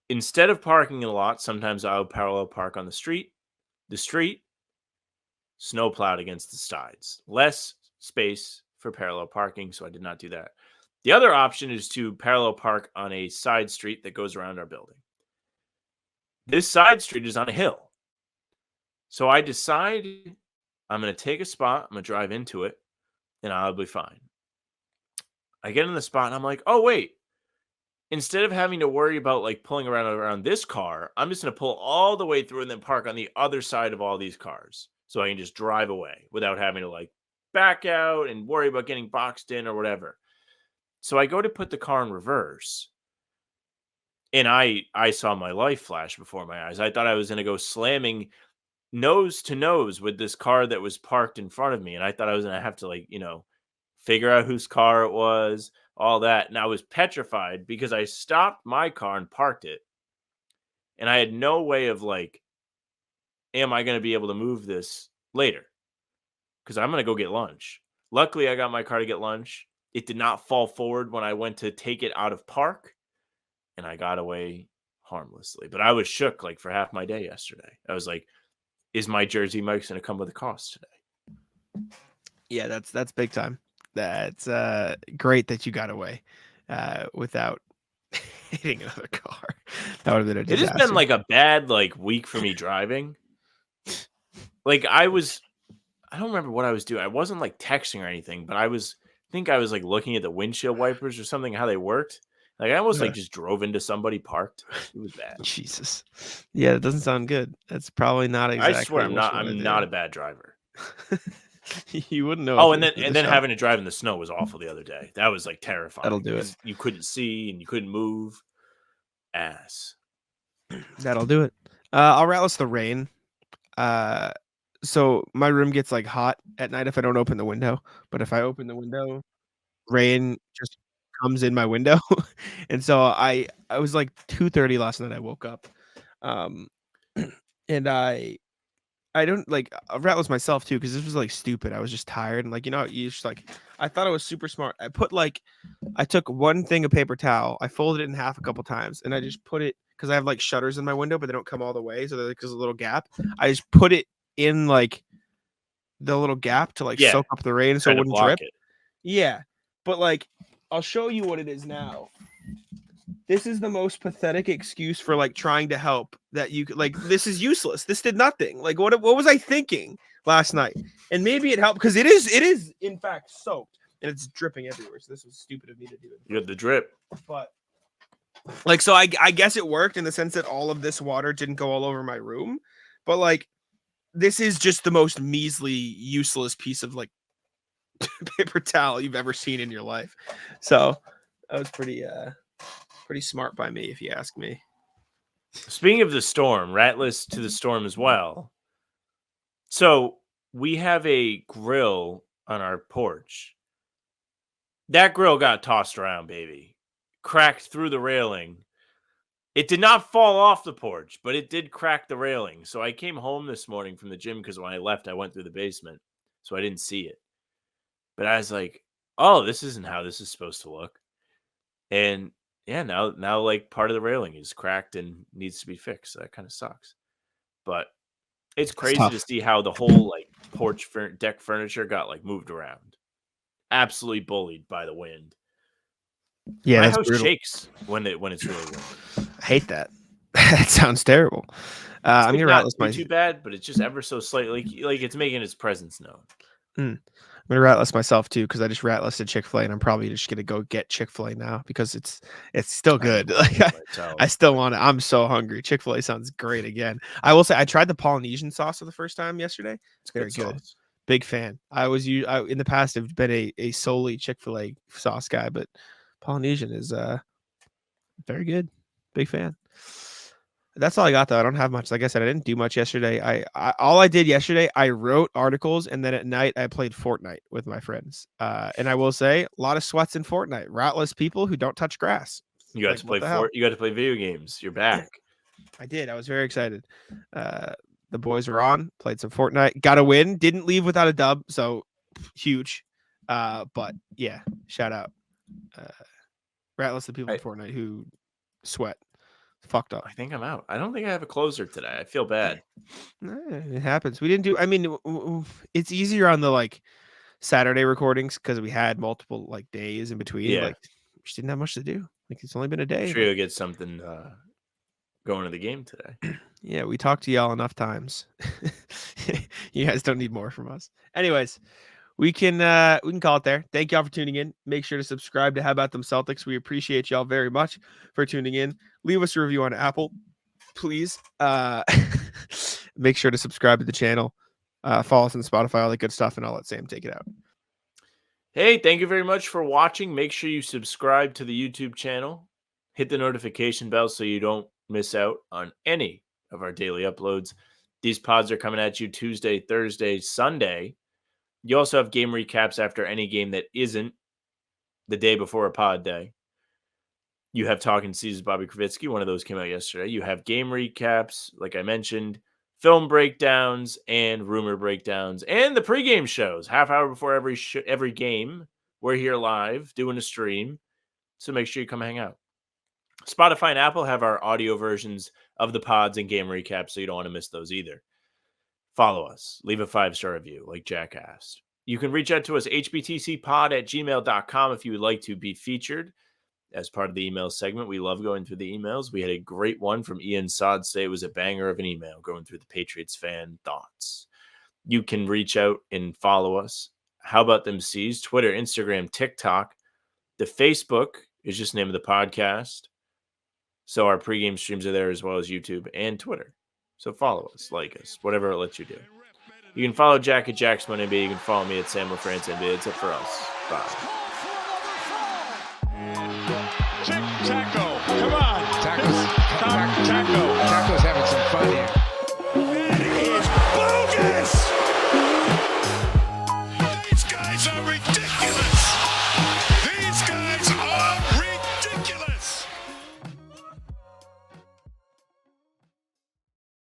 instead of parking in a lot, sometimes I would parallel park on the street. The street, snow plowed against the sides. Less space for parallel parking, so I did not do that. The other option is to parallel park on a side street that goes around our building. This side street is on a hill. So I decide I'm going to take a spot, I'm going to drive into it, and I'll be fine. I get in the spot, and I'm like, oh, wait. Instead of having to worry about like pulling around this car, I'm just going to pull all the way through and then park on the other side of all these cars. So I can just drive away without having to like back out and worry about getting boxed in or whatever. So I go to put the car in reverse. And I saw my life flash before my eyes. I thought I was going to go slamming nose to nose with this car that was parked in front of me. And I thought I was going to have to like, figure out whose car it was, all that. And I was petrified because I stopped my car and parked it. And I had no way of like, am I going to be able to move this later? Because I'm going to go get lunch. Luckily, I got my car to get lunch. It did not fall forward when I went to take it out of park. And I got away harmlessly. But I was shook like for half my day yesterday. I was like, is my Jersey Mike's going to come with a cost today? Yeah, that's big time. That's great that you got away without hitting another car. That would have been a disaster. It has been like a bad week for me driving. Like I don't remember what I was doing. I wasn't like texting or anything, but I think I was like looking at the windshield wipers or something, how they worked. Like I almost like just drove into somebody parked. It was bad. Jesus. Yeah, it doesn't sound good. That's probably not exactly. I swear I'm not a bad driver. You wouldn't know. Oh, and then having to drive in the snow was awful the other day. That was like terrifying. That'll do it. You couldn't see and you couldn't move. Ass. That'll do it. I'll rattle the rain. So my room gets like hot at night if I don't open the window. But if I open the window, rain just comes in my window. And so I was like 2:30 last night. I woke up, and I don't like ratless myself too because this was like stupid. I was just tired and like you just like I thought it was super smart. I took one thing of paper towel, I folded it in half a couple times, and I just put it because I have like shutters in my window, but they don't come all the way, so there's a little gap. I just put it in like the little gap to like soak up the rain so it wouldn't drip. Yeah, but like I'll show you what it is now. This is the most pathetic excuse for like trying to help that you could like. This is useless. This did nothing. Like what was I thinking last night? And maybe it helped because it is in fact soaked and it's dripping everywhere. So this was stupid of me to do it. You had the drip, but like so I guess it worked in the sense that all of this water didn't go all over my room. But like this is just the most measly, useless piece of like paper towel you've ever seen in your life. So that was pretty smart by me, if you ask me. Speaking of the storm, ratless to the storm as well. So we have a grill on our porch. That grill got tossed around, baby. Cracked through the railing. It did not fall off the porch, but it did crack the railing. So I came home this morning from the gym because when I left, I went through the basement. So I didn't see it. But I was like, oh, this isn't how this is supposed to look. And yeah, now like part of the railing is cracked and needs to be fixed. So that kind of sucks. But it's crazy to see how the whole like porch deck furniture got like moved around. Absolutely bullied by the wind. Yeah, my house shakes when it's really wind. I hate that. That sounds terrible. I'm gonna ratless my too bad, but it's just ever so slightly like it's making its presence known. I'm gonna ratless myself too because I just ratless at Chick-fil-A and I'm probably just gonna go get Chick-fil-A now because it's still good. Like I still want it. I'm so hungry. Chick-fil-A sounds great again. I will say I tried the Polynesian sauce for the first time yesterday. It's very good. Big fan. I in the past have been a solely Chick-fil-A sauce guy, but Polynesian is very good. Big fan. That's all I got though. I don't have much. Like I said, I didn't do much yesterday. All I did yesterday, I wrote articles and then at night I played Fortnite with my friends. And I will say a lot of sweats in Fortnite. Ratless people who don't touch grass. You got to play you got to play video games. You're back. I did. I was very excited. The boys were on, played some Fortnite, got a win, didn't leave without a dub, so huge. But yeah, shout out. Ratless the people in Fortnite who sweat. Fucked up. I think I'm out. I don't think I have a closer today. I feel bad. It happens. We didn't do. I mean, it's easier on the like Saturday recordings because we had multiple like days in between. Yeah. Like we just didn't have much to do. Like it's only been a day. I'm sure you'll get something going to the game today. Yeah, we talked to y'all enough times. You guys don't need more from us. Anyways, we can call it there. Thank y'all for tuning in. Make sure to subscribe to How About Them Celtics. We appreciate y'all very much for tuning in. Leave us a review on Apple, please. Make sure to subscribe to the channel. Follow us on Spotify, all that good stuff, and I'll let Sam take it out. Hey, thank you very much for watching. Make sure you subscribe to the YouTube channel. Hit the notification bell so you don't miss out on any of our daily uploads. These pods are coming at you Tuesday, Thursday, Sunday. You also have game recaps after any game that isn't the day before a pod day. You have Talking Seasons Bobby Kravitsky. One of those came out yesterday. You have game recaps, like I mentioned, film breakdowns, and rumor breakdowns, and the pregame shows. Half hour before every game, we're here live doing a stream. So make sure you come hang out. Spotify and Apple have our audio versions of the pods and game recaps, so you don't want to miss those either. Follow us. Leave a 5-star review like Jack asked. You can reach out to us, hbtcpod@gmail.com, if you would like to be featured as part of the email segment. We love going through the emails. We had a great one from Ian Sod say it was a banger of an email going through the Patriots fan thoughts. You can reach out and follow us. How About Them C's? Twitter, Instagram, TikTok. The Facebook is just the name of the podcast. So our pregame streams are there as well as YouTube and Twitter. So follow us, like us, whatever it lets you do. You can follow Jack at JacksMoneyNBA. You can follow me at Sam LaFrance-NBA. It's it for us. Bye. Taco, come on. Taco's having some fun here. That is bogus. These guys are ridiculous.